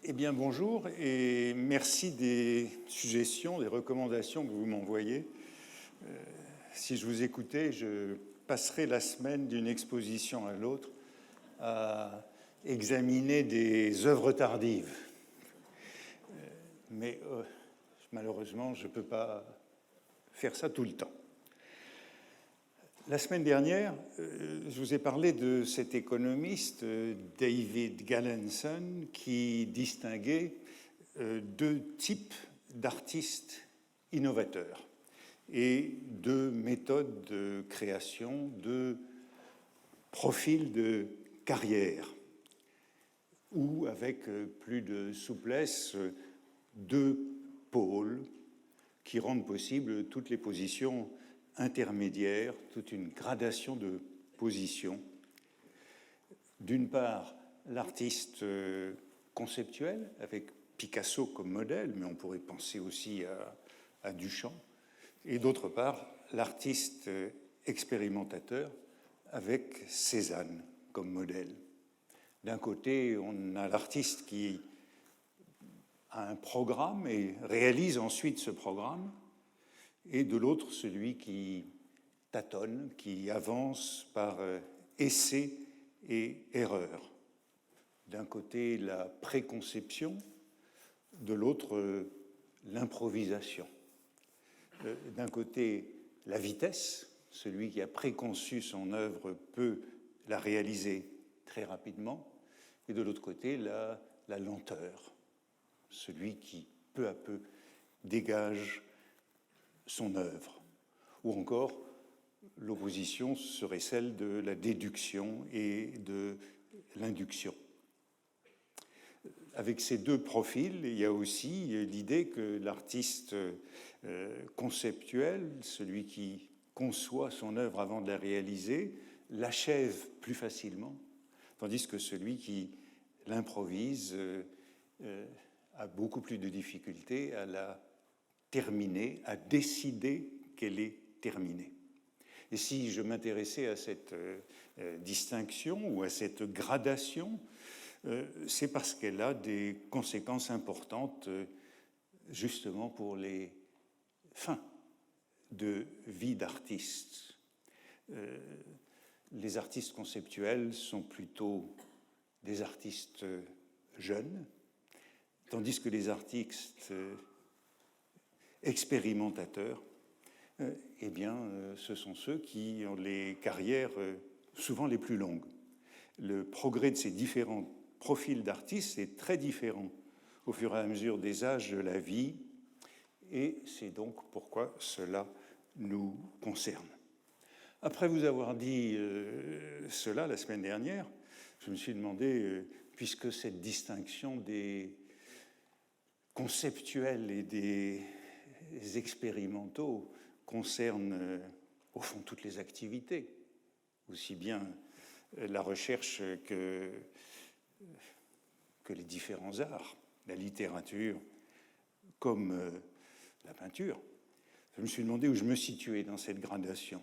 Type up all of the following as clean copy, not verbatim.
Eh bien, bonjour et merci des suggestions, des recommandations que vous m'envoyez. Si je vous écoutais, je passerai la semaine d'une exposition à l'autre à examiner des œuvres tardives. Mais malheureusement, je ne peux pas faire ça tout le temps. La semaine dernière, je vous ai parlé de cet économiste, David Galenson, qui distinguait deux types d'artistes innovateurs et deux méthodes de création, deux profils de carrière, ou avec plus de souplesse, deux pôles qui rendent possible toutes les positions intermédiaire, toute une gradation de positions. D'une part, l'artiste conceptuel, avec Picasso comme modèle, mais on pourrait penser aussi à Duchamp. Et d'autre part, l'artiste expérimentateur, avec Cézanne comme modèle. D'un côté, on a l'artiste qui a un programme et réalise ensuite ce programme, et de l'autre, celui qui tâtonne, qui avance par essai et erreur. D'un côté, la préconception, de l'autre, l'improvisation. D'un côté, la vitesse, celui qui a préconçu son œuvre peut la réaliser très rapidement, et de l'autre côté, la lenteur, celui qui, peu à peu, dégage son œuvre. Ou encore, l'opposition serait celle de la déduction et de l'induction. Avec ces deux profils, il y a aussi l'idée que l'artiste conceptuel, celui qui conçoit son œuvre avant de la réaliser, l'achève plus facilement, tandis que celui qui l'improvise a beaucoup plus de difficultés à la terminée, à décider qu'elle est terminée. Et si je m'intéressais à cette distinction ou à cette gradation, c'est parce qu'elle a des conséquences importantes justement pour les fins de vie d'artiste. Les artistes conceptuels sont plutôt des artistes jeunes, tandis que les artistes expérimentateurs, eh bien, ce sont ceux qui ont les carrières souvent les plus longues. Le progrès de ces différents profils d'artistes est très différent au fur et à mesure des âges de la vie, et c'est donc pourquoi cela nous concerne. Après vous avoir dit cela la semaine dernière, je me suis demandé, puisque cette distinction des conceptuels et des expérimentaux concerne au fond toutes les activités, aussi bien la recherche que les différents arts, la littérature comme la peinture. Je me suis demandé où je me situais dans cette gradation.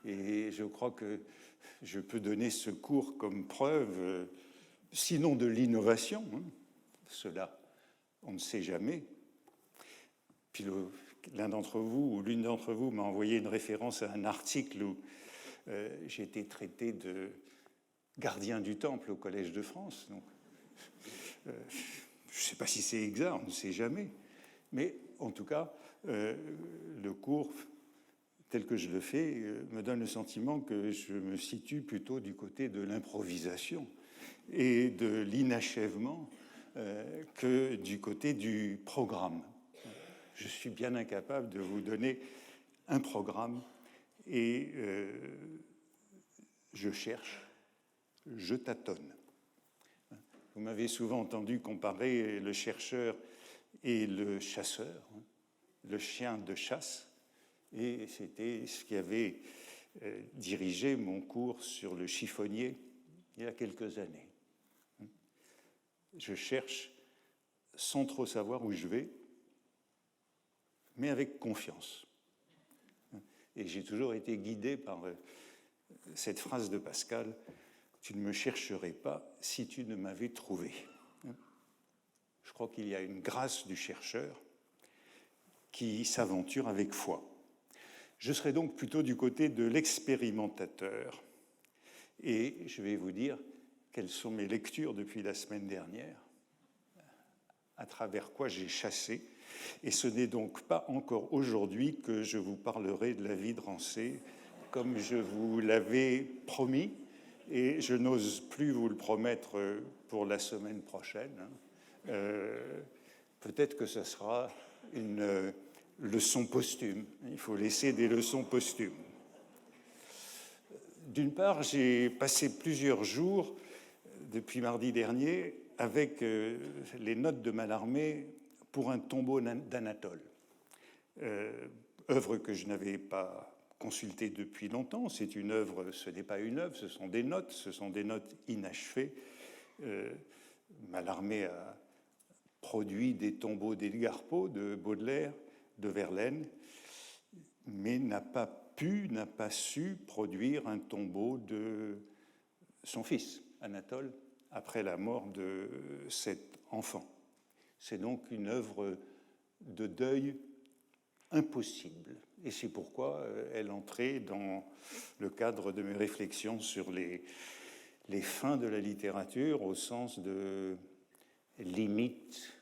Et je crois que je peux donner ce cours comme preuve, sinon de l'innovation, cela on ne sait jamais. Puis l'un d'entre vous ou l'une d'entre vous m'a envoyé une référence à un article où j'ai été traité de gardien du temple au Collège de France. Donc, je ne sais pas si c'est exact, on ne sait jamais. Mais en tout cas, le cours, tel que je le fais, me donne le sentiment que je me situe plutôt du côté de l'improvisation et de l'inachèvement que du côté du programme. Je suis bien incapable de vous donner un programme et je cherche, je tâtonne. Vous m'avez souvent entendu comparer le chercheur et le chasseur, le chien de chasse, et c'était ce qui avait dirigé mon cours sur le chiffonnier il y a quelques années. Je cherche sans trop savoir où je vais, mais avec confiance. Et j'ai toujours été guidé par cette phrase de Pascal, « Tu ne me chercherais pas si tu ne m'avais trouvé ». Je crois qu'il y a une grâce du chercheur qui s'aventure avec foi. Je serai donc plutôt du côté de l'expérimentateur. Et je vais vous dire quelles sont mes lectures depuis la semaine dernière, à travers quoi j'ai chassé. Et ce n'est donc pas encore aujourd'hui que je vous parlerai de la vie de Rancé, comme je vous l'avais promis, et je n'ose plus vous le promettre pour la semaine prochaine. Peut-être que ce sera une leçon posthume. Il faut laisser des leçons posthumes. D'une part, j'ai passé plusieurs jours, depuis mardi dernier, avec les notes de Mallarmé pour un tombeau d'Anatole. Œuvre que je n'avais pas consultée depuis longtemps. C'est une œuvre, ce n'est pas une œuvre, ce sont des notes inachevées. Mallarmé a produit des tombeaux d'Edgar Poe, de Baudelaire, de Verlaine, mais n'a pas su produire un tombeau de son fils, Anatole, après la mort de cet enfant. C'est donc une œuvre de deuil impossible. Et c'est pourquoi elle entrait dans le cadre de mes réflexions sur les fins de la littérature au sens de limites,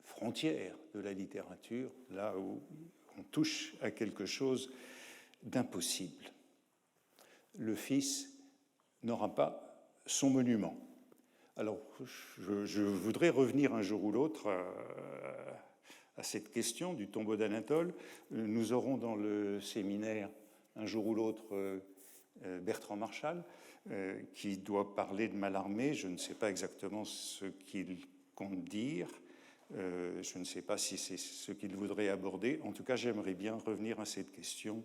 frontières de la littérature, là où on touche à quelque chose d'impossible. Le Fils n'aura pas son monument. Alors, je voudrais revenir un jour ou l'autre à cette question du tombeau d'Anatole. Nous aurons dans le séminaire un jour ou l'autre Bertrand Marchal, qui doit parler de Mallarmé. Je ne sais pas exactement ce qu'il compte dire. Je ne sais pas si c'est ce qu'il voudrait aborder. En tout cas, j'aimerais bien revenir à cette question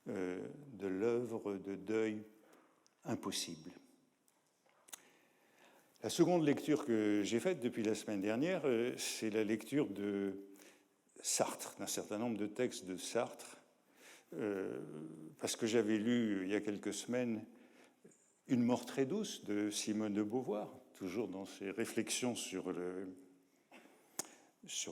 de l'œuvre de deuil impossible. La seconde lecture que j'ai faite depuis la semaine dernière, c'est la lecture de Sartre, d'un certain nombre de textes de Sartre, parce que j'avais lu il y a quelques semaines Une mort très douce de Simone de Beauvoir, toujours dans ses réflexions sur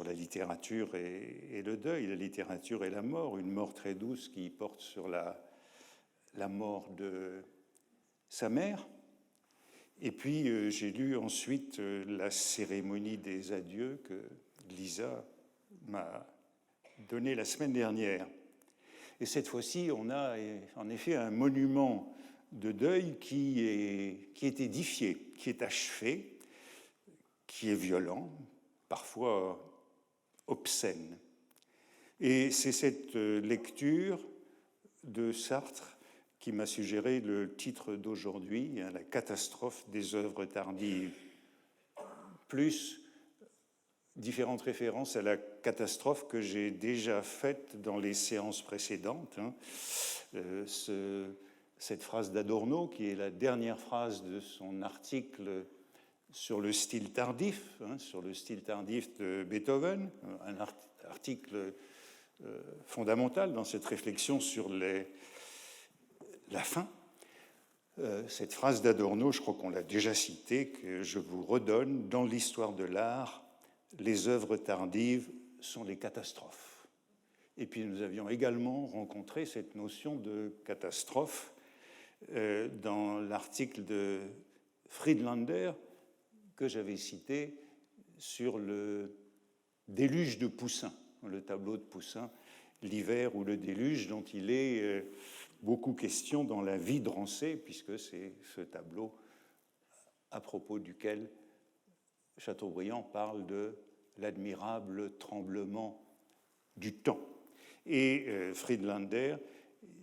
la littérature et le deuil, la littérature et la mort, une mort très douce qui porte sur la mort de sa mère. Et puis j'ai lu ensuite la cérémonie des adieux que Lisa m'a donnée la semaine dernière. Et cette fois-ci, on a en effet un monument de deuil qui est édifié, qui est achevé, qui est violent, parfois obscène. Et c'est cette lecture de Sartre qui m'a suggéré le titre d'aujourd'hui, La catastrophe des œuvres tardives, plus différentes références à la catastrophe que j'ai déjà faite dans les séances précédentes. Cette phrase d'Adorno, qui est la dernière phrase de son article sur le style tardif, sur le style tardif de Beethoven, un article fondamental dans cette réflexion sur la fin. Cette phrase d'Adorno, je crois qu'on l'a déjà citée, que je vous redonne: dans l'histoire de l'art, les œuvres tardives sont les catastrophes. Et puis nous avions également rencontré cette notion de catastrophe dans l'article de Friedlander que j'avais cité sur le déluge de Poussin, le tableau de Poussin, L'hiver ou le déluge, dont il est beaucoup question dans La vie de Rancé, puisque c'est ce tableau à propos duquel Chateaubriand parle de l'admirable tremblement du temps. Et Friedlander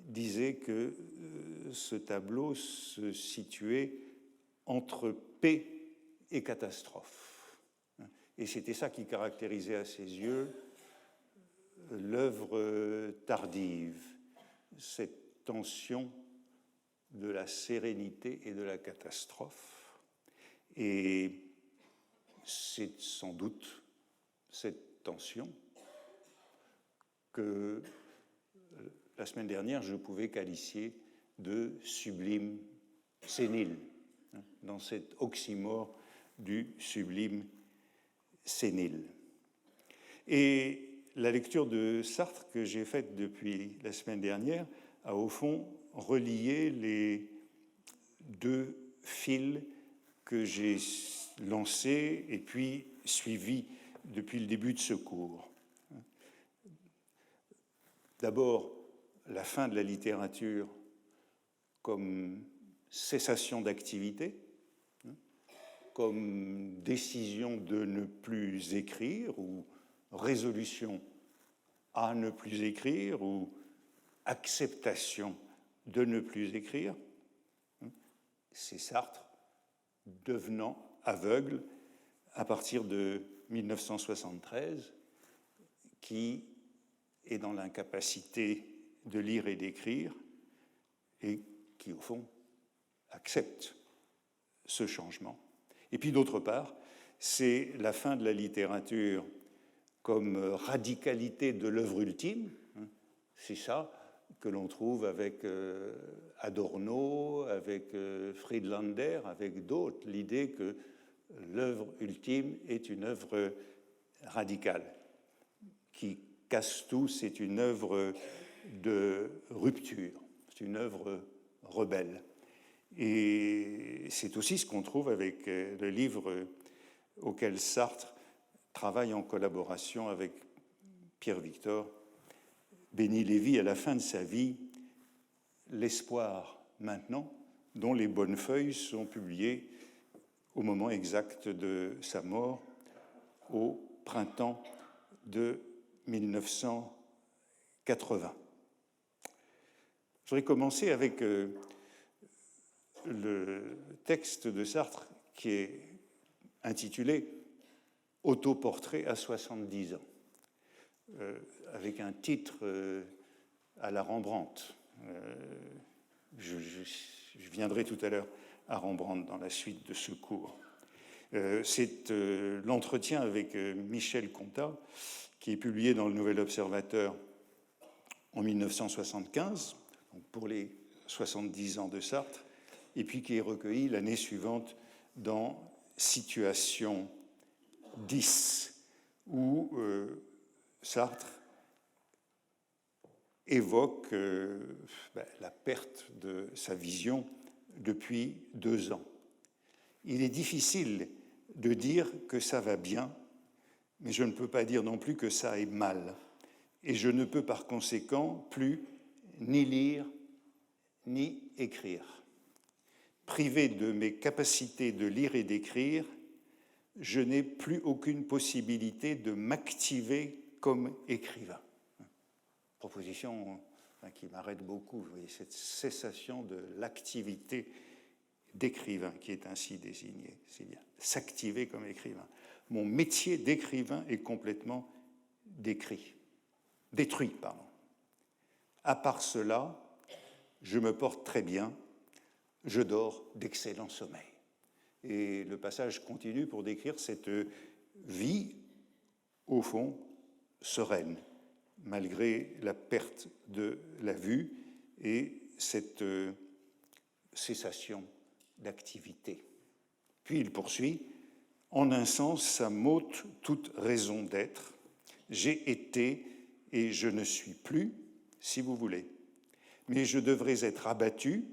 disait que ce tableau se situait entre paix et catastrophe. Et c'était ça qui caractérisait à ses yeux l'œuvre tardive, cette tension de la sérénité et de la catastrophe. Et c'est sans doute cette tension que la semaine dernière je pouvais qualifier de sublime sénile, dans cet oxymore du sublime sénile. Et la lecture de Sartre que j'ai faite depuis la semaine dernière a au fond relié les deux fils que j'ai lancés et puis suivis depuis le début de ce cours. D'abord, la fin de la littérature comme cessation d'activité, comme décision de ne plus écrire ou résolution à ne plus écrire ou acceptation de ne plus écrire. C'est Sartre devenant aveugle à partir de 1973, qui est dans l'incapacité de lire et d'écrire et qui, au fond, accepte ce changement. Et puis, d'autre part, c'est la fin de la littérature comme radicalité de l'œuvre ultime. C'est ça que l'on trouve avec Adorno, avec Friedlander, avec d'autres, l'idée que l'œuvre ultime est une œuvre radicale, qui casse tout, c'est une œuvre de rupture, c'est une œuvre rebelle. Et c'est aussi ce qu'on trouve avec le livre auquel Sartre travaille en collaboration avec Pierre Victor Béni Lévy à la fin de sa vie, L'espoir maintenant, dont les bonnes feuilles sont publiées au moment exact de sa mort, au printemps de 1980. Je voudrais commencer avec le texte de Sartre qui est intitulé « Autoportrait à 70 ans », avec un titre à la Rembrandt. Je viendrai tout à l'heure à Rembrandt dans la suite de ce cours. C'est l'entretien avec Michel Contat, qui est publié dans le Nouvel Observateur en 1975, donc pour les 70 ans de Sartre, et puis qui est recueilli l'année suivante dans Situation 10, où Sartre évoque la perte de sa vision depuis 2 ans. Il est difficile de dire que ça va bien, mais je ne peux pas dire non plus que ça aille mal. Et je ne peux par conséquent plus ni lire ni écrire. Privé de mes capacités de lire et d'écrire, je n'ai plus aucune possibilité de m'activer comme écrivain. Proposition qui m'arrête beaucoup, vous voyez, cette cessation de l'activité d'écrivain qui est ainsi désignée, c'est bien, s'activer comme écrivain. Mon métier d'écrivain est complètement détruit. À part cela, je me porte très bien, je dors d'excellent sommeil. Et le passage continue pour décrire cette vie, au fond, sereine, malgré la perte de la vue et cette cessation d'activité. Puis il poursuit, « En un sens, ça m'ôte toute raison d'être. J'ai été et je ne suis plus, si vous voulez. Mais je devrais être abattu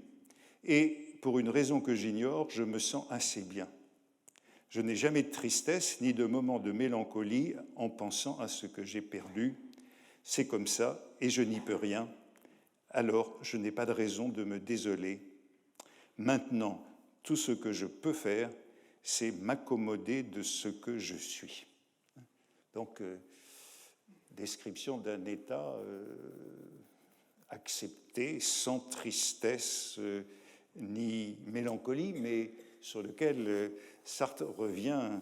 et, pour une raison que j'ignore, je me sens assez bien. Je n'ai jamais de tristesse ni de moments de mélancolie en pensant à ce que j'ai perdu. C'est comme ça et je n'y peux rien. Alors, je n'ai pas de raison de me désoler. Maintenant, tout ce que je peux faire, c'est m'accommoder de ce que je suis. » Donc, description d'un état accepté, sans tristesse ni mélancolie, mais sur lequel Sartre revient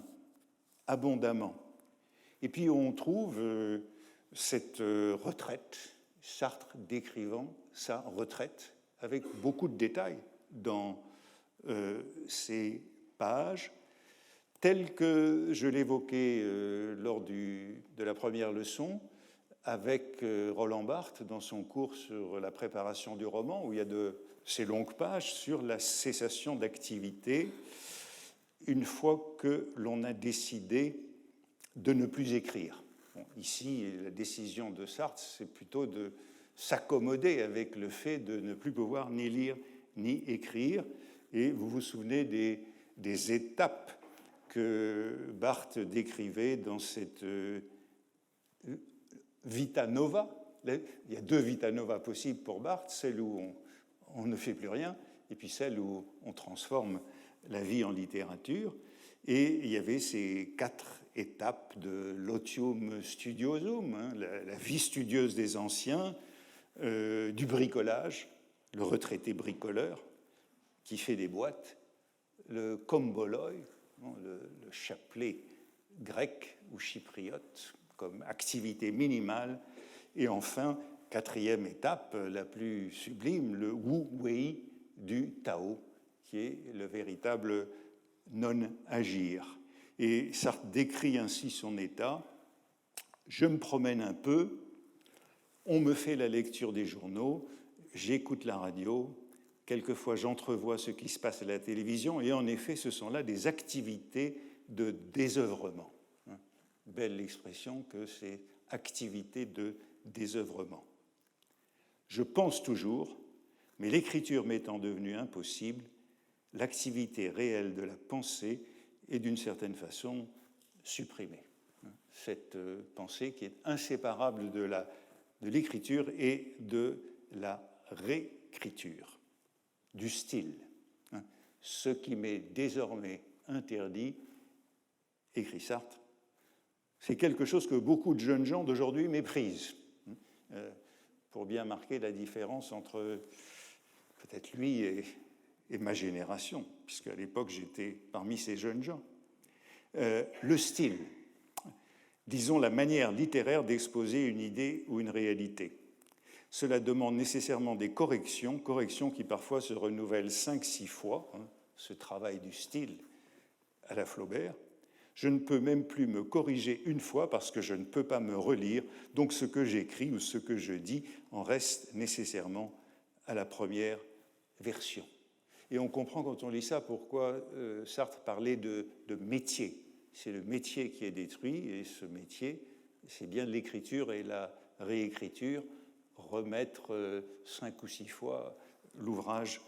abondamment. Et puis on trouve cette retraite, Sartre décrivant sa retraite, avec beaucoup de détails dans ces pages, telles que je l'évoquais lors de la première leçon, avec Roland Barthes dans son cours sur la préparation du roman, où il y a ces longues pages sur la cessation d'activité, une fois que l'on a décidé de ne plus écrire. Bon, ici, la décision de Sartre, c'est plutôt de s'accommoder avec le fait de ne plus pouvoir ni lire ni écrire. Et vous vous souvenez des étapes que Barthes décrivait dans cette Vita Nova. Il y a 2 Vita Nova possibles pour Barthes, celle où on ne fait plus rien, et puis celle où on transforme la vie en littérature. Et il y avait ces 4 étapes de l'otium studiosum, hein, la vie studieuse des anciens, du bricolage, le retraité bricoleur qui fait des boîtes, le komboloi, le chapelet grec ou chypriote comme activité minimale, et enfin, 4e étape, la plus sublime, le wu-wei du Tao, qui est le véritable non-agir. Et Sartre décrit ainsi son état. Je me promène un peu, on me fait la lecture des journaux, j'écoute la radio, quelquefois j'entrevois ce qui se passe à la télévision, et en effet, ce sont là des activités de désœuvrement. Belle expression que c'est activité de désœuvrement. Je pense toujours, mais l'écriture m'étant devenue impossible, l'activité réelle de la pensée est d'une certaine façon supprimée. Cette pensée qui est inséparable de l'écriture et de la réécriture, du style. Ce qui m'est désormais interdit, écrit Sartre, c'est quelque chose que beaucoup de jeunes gens d'aujourd'hui méprisent, pour bien marquer la différence entre peut-être lui et ma génération, puisqu'à l'époque j'étais parmi ces jeunes gens. Le style, disons la manière littéraire d'exposer une idée ou une réalité. Cela demande nécessairement des corrections qui parfois se renouvellent 5-6 fois, ce travail du style à la Flaubert. Je ne peux même plus me corriger une fois parce que je ne peux pas me relire, donc ce que j'écris ou ce que je dis en reste nécessairement à la première version. Et on comprend quand on lit ça pourquoi Sartre parlait de métier. C'est le métier qui est détruit, et ce métier, c'est bien l'écriture et la réécriture, remettre 5 ou 6 fois l'ouvrage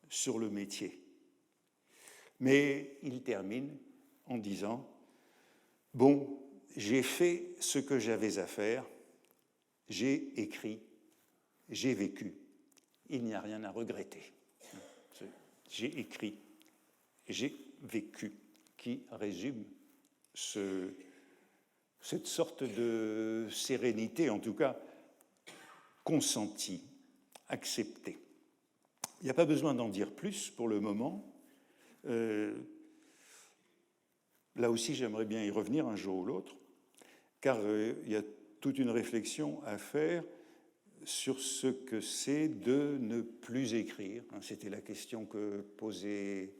sur le métier. Mais il termine en disant « Bon, j'ai fait ce que j'avais à faire, j'ai écrit, j'ai vécu, il n'y a rien à regretter. » J'ai écrit, j'ai vécu, qui résume cette sorte de sérénité, en tout cas consentie, acceptée. Il n'y a pas besoin d'en dire plus pour le moment. Là aussi, j'aimerais bien y revenir un jour ou l'autre, car il y a toute une réflexion à faire sur ce que c'est de ne plus écrire. C'était la question que posait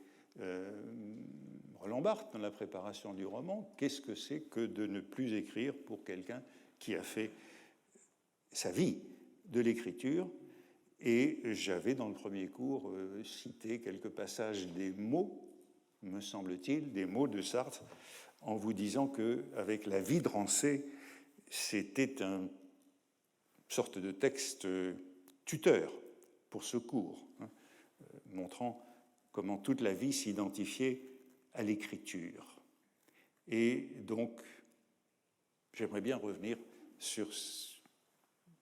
Roland Barthes dans la préparation du roman. Qu'est-ce que c'est que de ne plus écrire pour quelqu'un qui a fait sa vie de l'écriture? Et j'avais, dans le premier cours, cité quelques passages des mots, me semble-t-il, des mots de Sartre, en vous disant qu'avec La vie de Rancé, c'était une sorte de texte tuteur pour ce cours, montrant comment toute la vie s'identifiait à l'écriture. Et donc, j'aimerais bien revenir sur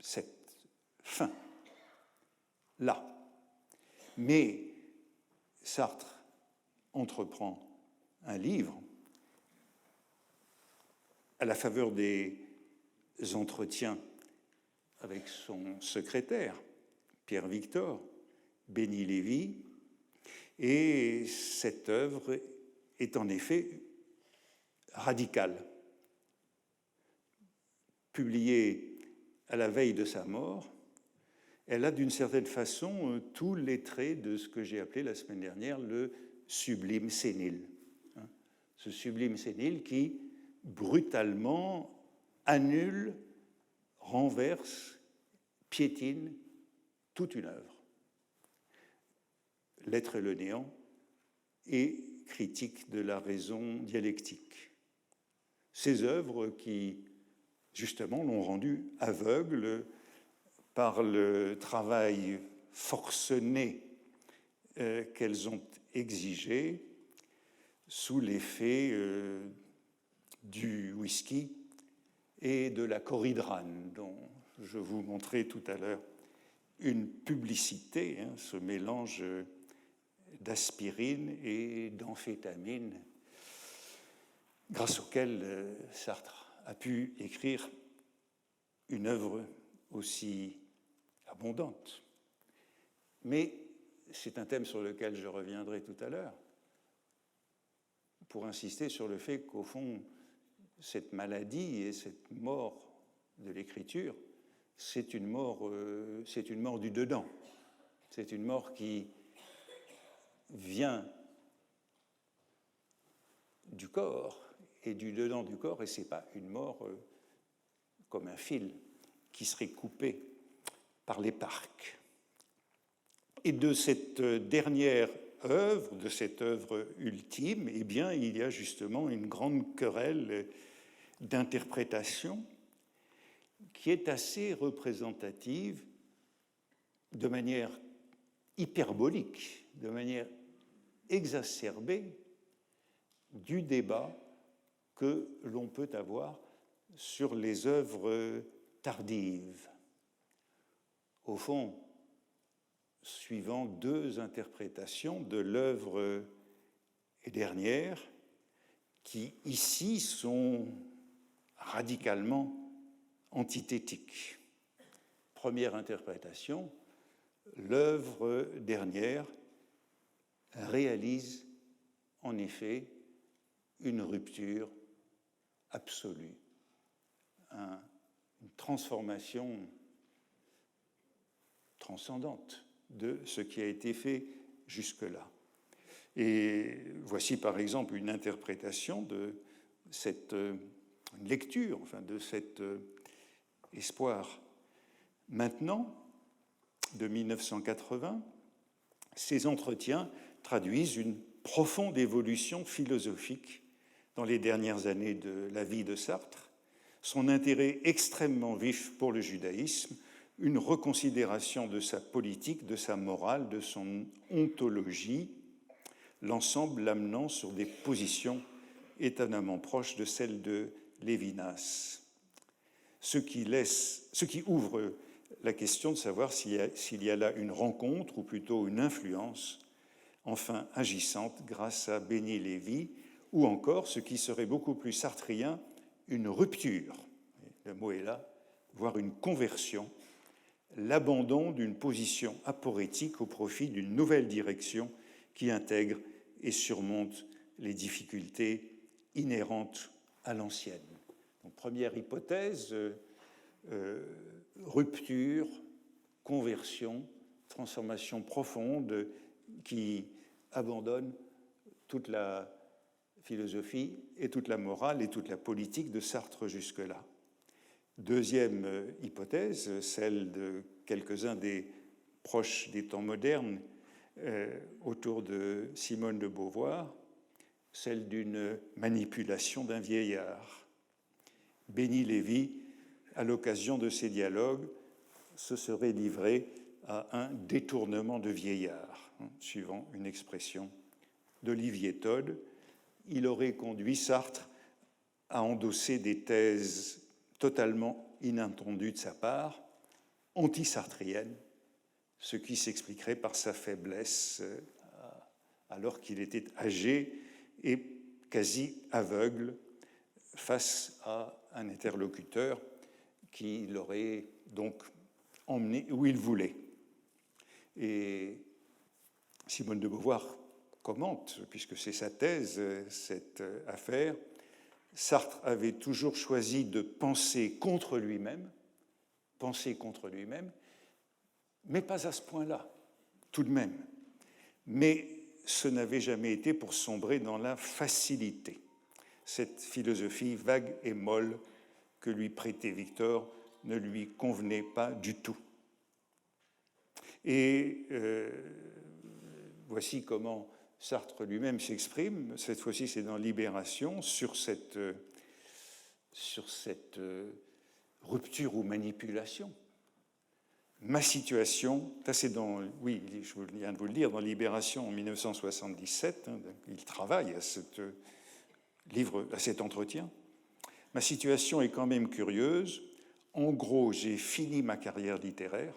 cette fin là. Mais Sartre entreprend un livre à la faveur des entretiens avec son secrétaire, Pierre Victor, Béni Lévy, et cette œuvre est en effet radicale. Publiée à la veille de sa mort, elle a d'une certaine façon tous les traits de ce que j'ai appelé la semaine dernière le sublime sénile. Ce sublime sénile qui, brutalement, annule, renverse, piétine toute une œuvre. L'être et le néant et critique de la raison dialectique. ces œuvres qui, justement, l'ont rendu aveugle par le travail forcené qu'elles ont exigé sous l'effet du whisky et de la coridrane, dont je vous montrais tout à l'heure une publicité, ce mélange d'aspirine et d'amphétamine, grâce auquel Sartre a pu écrire une œuvre aussi abondante. Mais c'est un thème sur lequel je reviendrai tout à l'heure, pour insister sur le fait qu'au fond, cette maladie et cette mort de l'écriture, c'est une mort du dedans. C'est une mort qui vient du corps et du dedans du corps, et ce n'est pas une mort comme un fil qui serait coupé par les parcs. Et de cette dernière œuvre, de cette œuvre ultime, eh bien, il y a justement une grande querelle d'interprétation qui est assez représentative de manière hyperbolique, de manière exacerbée du débat que l'on peut avoir sur les œuvres tardives. Au fond, suivant deux interprétations de l'œuvre dernière, qui ici sont radicalement antithétiques. Première interprétation, l'œuvre dernière réalise en effet une rupture absolue, une transformation transcendante de ce qui a été fait jusque-là. Et voici par exemple une interprétation de cette une lecture, de cet espoir. Maintenant, de 1980, ces entretiens traduisent une profonde évolution philosophique dans les dernières années de la vie de Sartre, son intérêt extrêmement vif pour le judaïsme, une reconsidération de sa politique, de sa morale, de son ontologie, l'ensemble l'amenant sur des positions étonnamment proches de celles de Lévinas. Ce qui ouvre la question de savoir s'il y a là une rencontre, ou plutôt une influence, enfin agissante grâce à Béni Lévy, ou encore, ce qui serait beaucoup plus sartrien, une rupture, le mot est là, voire une conversion, l'abandon d'une position aporétique au profit d'une nouvelle direction qui intègre et surmonte les difficultés inhérentes à l'ancienne. Donc, première hypothèse, rupture, conversion, transformation profonde qui abandonne toute la philosophie et toute la morale et toute la politique de Sartre jusque-là. Deuxième hypothèse, celle de quelques-uns des proches des temps modernes autour de Simone de Beauvoir, celle d'une manipulation d'un vieillard. Béni Lévy, à l'occasion de ces dialogues, se serait livré à un détournement de vieillard, suivant une expression d'Olivier Todd. Il aurait conduit Sartre à endosser des thèses totalement inattendues de sa part, anti-sartriennes, ce qui s'expliquerait par sa faiblesse alors qu'il était âgé et quasi aveugle face à un interlocuteur qui l'aurait donc emmené où il voulait. Et Simone de Beauvoir commente, puisque c'est sa thèse, cette affaire, Sartre avait toujours choisi de penser contre lui-même, mais pas à ce point-là, tout de même. Mais ce n'avait jamais été pour sombrer dans la facilité. Cette philosophie vague et molle que lui prêtait Victor ne lui convenait pas du tout. Et voici comment Sartre lui-même s'exprime, cette fois-ci c'est dans Libération, sur cette sur cette rupture ou manipulation. Ma situation, ça c'est dans, oui, je viens de vous le dire, dans Libération en 1977, il travaille à cet entretien. Ma situation est quand même curieuse. En gros, j'ai fini ma carrière littéraire.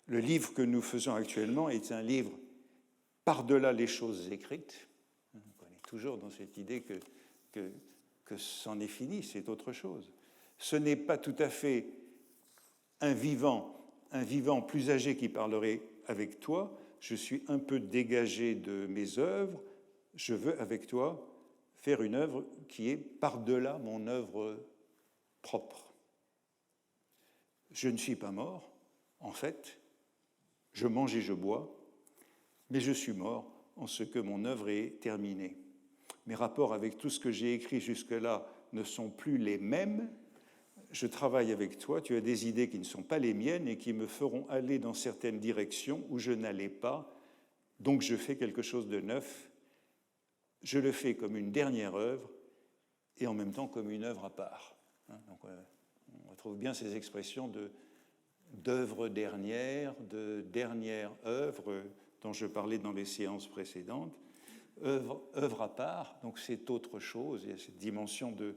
Le livre que nous faisons actuellement est un livre par-delà les choses écrites. On est toujours dans cette idée que c'en est fini, c'est autre chose. Ce n'est pas tout à fait un vivant plus âgé qui parlerait avec toi. Je suis un peu dégagé de mes œuvres. Je veux, avec toi, faire une œuvre qui est par-delà mon œuvre propre. Je ne suis pas mort, en fait. Je mange et je bois, mais je suis mort en ce que mon œuvre est terminée. Mes rapports avec tout ce que j'ai écrit jusque-là ne sont plus les mêmes. Je travaille avec toi, tu as des idées qui ne sont pas les miennes et qui me feront aller dans certaines directions où je n'allais pas, donc je fais quelque chose de neuf. Je le fais comme une dernière œuvre et en même temps comme une œuvre à part. Donc, on retrouve bien ces expressions d'œuvre dernière, de dernière œuvre dont je parlais dans les séances précédentes. Œuvre à part, donc c'est autre chose, il y a cette dimension de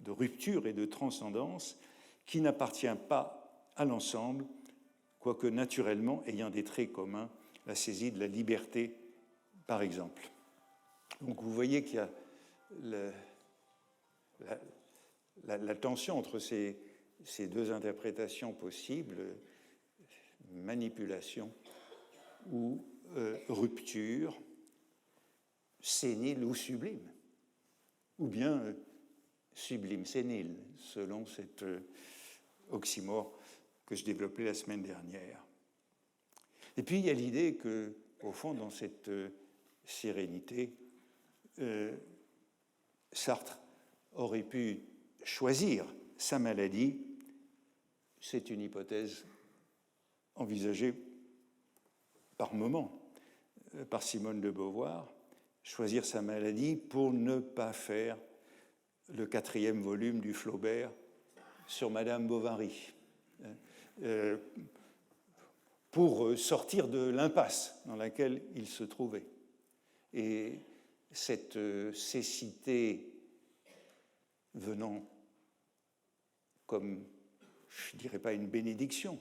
rupture et de transcendance qui n'appartient pas à l'ensemble, quoique naturellement ayant des traits communs, la saisie de la liberté, par exemple. Donc vous voyez qu'il y a la tension entre ces deux interprétations possibles, manipulation ou rupture, sénile ou sublime, ou bien sublime, sénile, selon cet oxymore que je développais la semaine dernière. Et puis il y a l'idée que, au fond, dans cette sérénité, Sartre aurait pu choisir sa maladie. C'est une hypothèse envisagée par moments par Simone de Beauvoir, choisir sa maladie pour ne pas faire le 4e volume du Flaubert sur Madame Bovary, pour sortir de l'impasse dans laquelle il se trouvait. Et cette cécité venant comme, je ne dirais pas une bénédiction,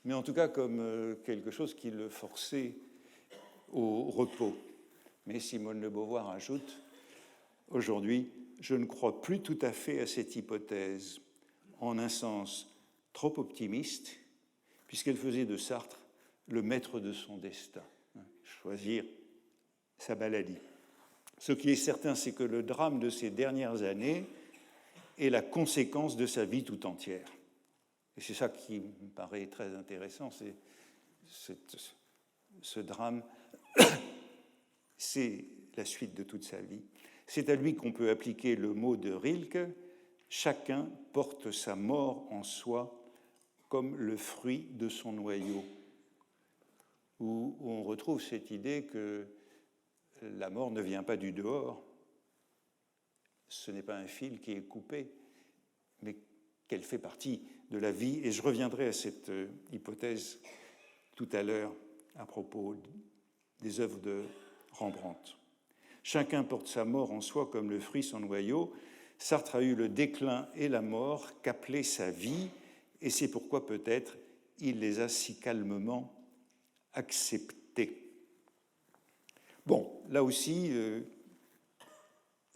mais en tout cas comme quelque chose qui le forçait au repos. Mais Simone de Beauvoir ajoute, aujourd'hui, je ne crois plus tout à fait à cette hypothèse, en un sens trop optimiste, puisqu'elle faisait de Sartre le maître de son destin, choisir sa maladie. Ce qui est certain, c'est que le drame de ces dernières années est la conséquence de sa vie tout entière. Et c'est ça qui me paraît très intéressant, c'est ce drame, c'est la suite de toute sa vie. C'est à lui qu'on peut appliquer le mot de Rilke, « Chacun porte sa mort en soi comme le fruit de son noyau », où on retrouve cette idée que la mort ne vient pas du dehors, ce n'est pas un fil qui est coupé, mais qu'elle fait partie de la vie. Et je reviendrai à cette hypothèse tout à l'heure à propos des œuvres de Rembrandt. Chacun porte sa mort en soi comme le fruit son noyau. Sartre a eu le déclin et la mort qu'appelait sa vie, et c'est pourquoi peut-être il les a si calmement acceptés. Bon, là aussi,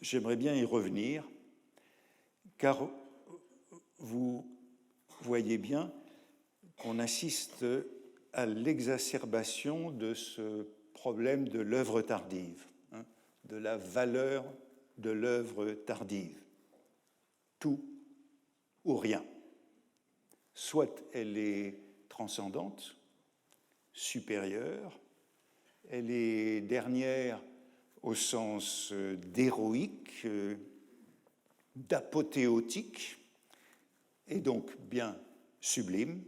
j'aimerais bien y revenir, car vous voyez bien qu'on assiste à l'exacerbation de ce problème de l'œuvre tardive, de la valeur de l'œuvre tardive. Tout ou rien. Soit elle est transcendante, supérieure, elle est dernière au sens d'héroïque, d'apothéotique, et donc bien sublime,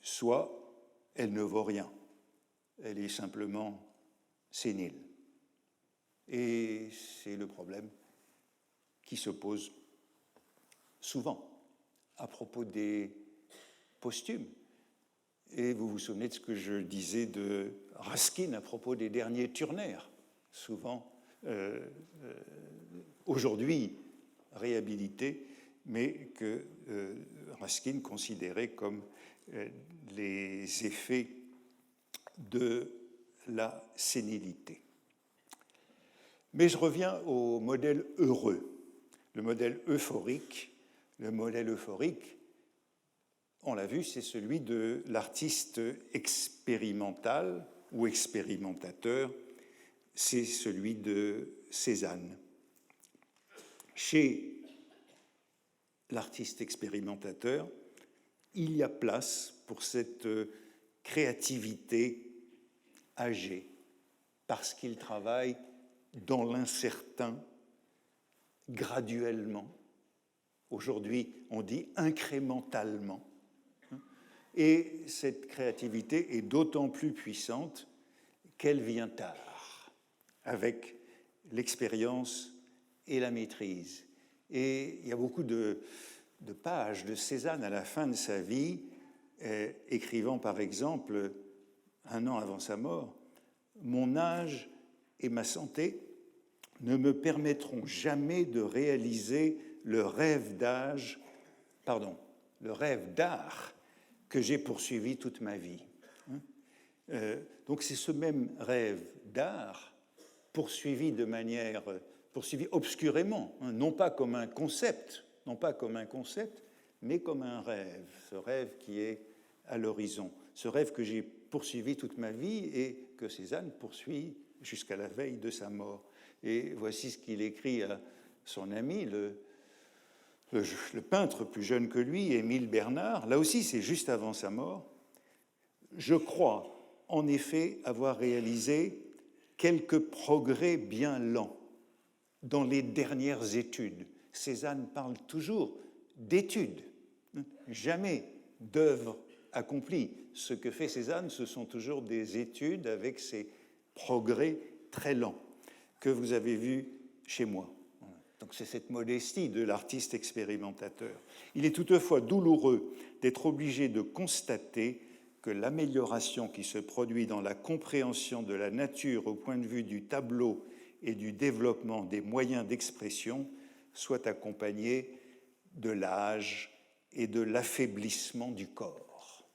soit elle ne vaut rien, elle est simplement sénile. Et c'est le problème qui se pose souvent, à propos des posthumes. Et vous vous souvenez de ce que je disais de Raskin à propos des derniers Turner, souvent aujourd'hui réhabilités, mais que Raskin considérait comme les effets de la sénilité. Mais je reviens au modèle heureux, le modèle euphorique. Le modèle euphorique, on l'a vu, c'est celui de l'artiste expérimental ou expérimentateur, c'est celui de Cézanne. Chez l'artiste expérimentateur, il y a place pour cette créativité âgée, parce qu'il travaille dans l'incertain, graduellement. Aujourd'hui, on dit incrémentalement. Et cette créativité est d'autant plus puissante qu'elle vient tard, avec l'expérience et la maîtrise. Et il y a beaucoup de pages de Cézanne à la fin de sa vie, écrivant par exemple, un an avant sa mort, « Mon âge et ma santé ne me permettront jamais de réaliser le rêve d'art que j'ai poursuivi toute ma vie. » Donc c'est ce même rêve d'art poursuivi obscurément, non pas comme un concept, mais comme un rêve, ce rêve qui est à l'horizon, ce rêve que j'ai poursuivi toute ma vie et que Cézanne poursuit jusqu'à la veille de sa mort. Et voici ce qu'il écrit à son ami, le peintre plus jeune que lui, Émile Bernard. Là aussi, c'est juste avant sa mort. « Je crois, en effet, avoir réalisé quelques progrès bien lents dans les dernières études. » Cézanne parle toujours d'études, jamais d'œuvres accomplies. Ce que fait Cézanne, ce sont toujours des études avec ces progrès très lents que vous avez vus chez moi. Donc c'est cette modestie de l'artiste expérimentateur. Il est toutefois douloureux d'être obligé de constater que l'amélioration qui se produit dans la compréhension de la nature au point de vue du tableau et du développement des moyens d'expression soit accompagnée de l'âge et de l'affaiblissement du corps.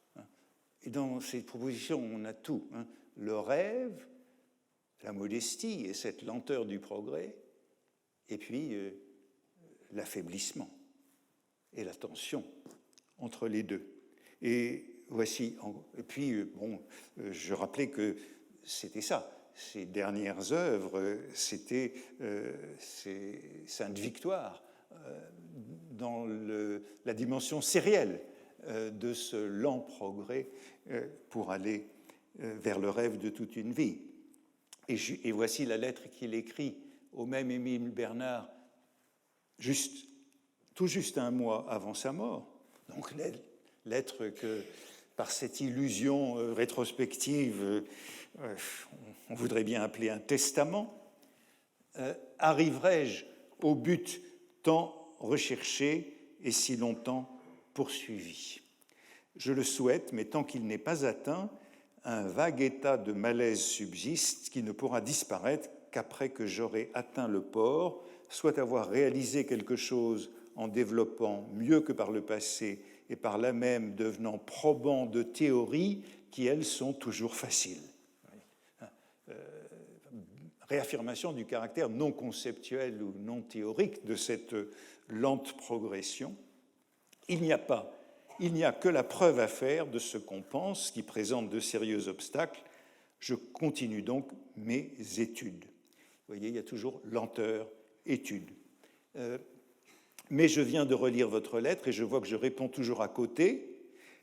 Et dans cette proposition, on a tout. Le rêve, la modestie et cette lenteur du progrès, et puis l'affaiblissement et la tension entre les deux. Et voici, et puis je rappelais que c'était ça. Ces dernières œuvres, c'était Sainte Victoire dans la dimension sérielle de ce lent progrès pour aller vers le rêve de toute une vie. Et voici la lettre qu'il écrit au même Émile Bernard, tout juste un mois avant sa mort. Donc, lettre que, par cette illusion rétrospective, on voudrait bien appeler un testament. Arriverai-je au but tant recherché et si longtemps poursuivi? Je le souhaite, mais tant qu'il n'est pas atteint, un vague état de malaise subsiste qui ne pourra disparaître qu'après que j'aurai atteint le port, soit avoir réalisé quelque chose en développant mieux que par le passé et par là même devenant probant de théories qui, elles, sont toujours faciles. Réaffirmation du caractère non conceptuel ou non théorique de cette lente progression. Il n'y a que la preuve à faire de ce qu'on pense, qui présente de sérieux obstacles. Je continue donc mes études. Vous voyez, il y a toujours lenteur, étude. Mais je viens de relire votre lettre et je vois que je réponds toujours à côté.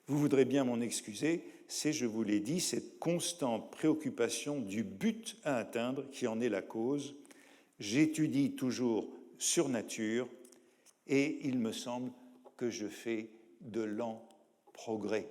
Vous voudrez bien m'en excuser, c'est, je vous l'ai dit, cette constante préoccupation du but à atteindre qui en est la cause. J'étudie toujours sur nature et il me semble que je fais de lents progrès.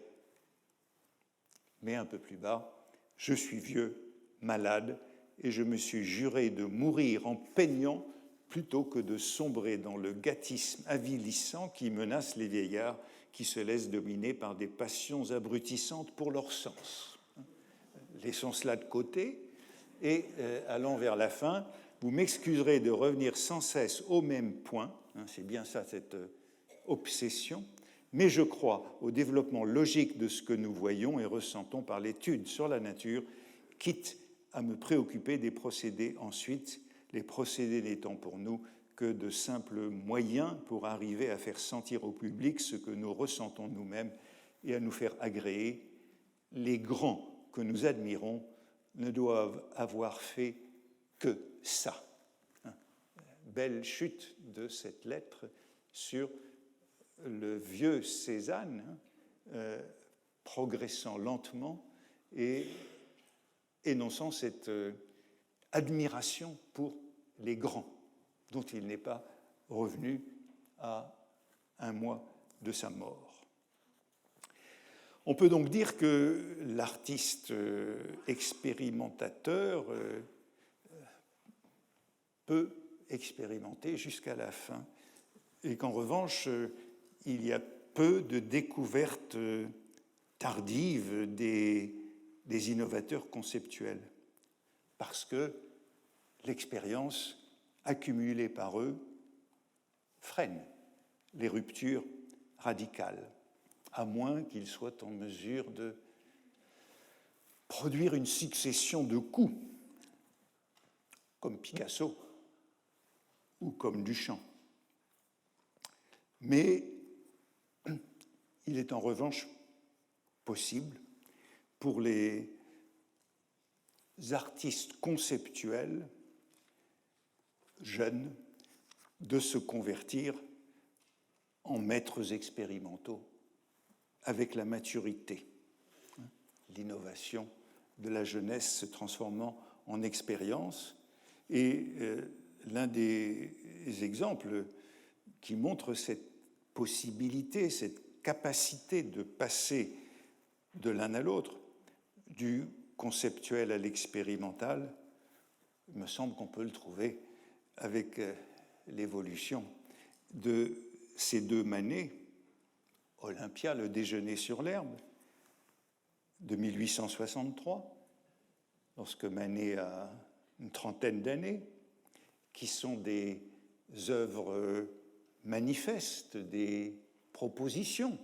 Mais un peu plus bas, je suis vieux, malade, et je me suis juré de mourir en peignant plutôt que de sombrer dans le gâtisme avilissant qui menace les vieillards qui se laissent dominer par des passions abrutissantes pour leur sens. Laissons cela de côté et allons vers la fin. Vous m'excuserez de revenir sans cesse au même point, c'est bien ça cette obsession, mais je crois au développement logique de ce que nous voyons et ressentons par l'étude sur la nature, quitte à me préoccuper des procédés ensuite, les procédés n'étant pour nous que de simples moyens pour arriver à faire sentir au public ce que nous ressentons nous-mêmes et à nous faire agréer. Les grands que nous admirons ne doivent avoir fait que ça. Belle chute de cette lettre sur le vieux Cézanne, progressant lentement et énonçant cette admiration pour les grands, dont il n'est pas revenu à un mois de sa mort. On peut donc dire que l'artiste expérimentateur peut expérimenter jusqu'à la fin, et qu'en revanche, il y a peu de découvertes tardives des innovateurs conceptuels, parce que l'expérience accumulée par eux freine les ruptures radicales, à moins qu'ils soient en mesure de produire une succession de coups, comme Picasso ou comme Duchamp. Mais il est en revanche possible pour les artistes conceptuels jeunes de se convertir en maîtres expérimentaux avec la maturité, l'innovation de la jeunesse se transformant en expérience. Et l'un des exemples qui montre cette possibilité, cette capacité de passer de l'un à l'autre, du conceptuel à l'expérimental, il me semble qu'on peut le trouver avec l'évolution de ces deux Manet, Olympia, le déjeuner sur l'herbe, de 1863, lorsque Manet a une trentaine d'années, qui sont des œuvres manifestes, des propositions,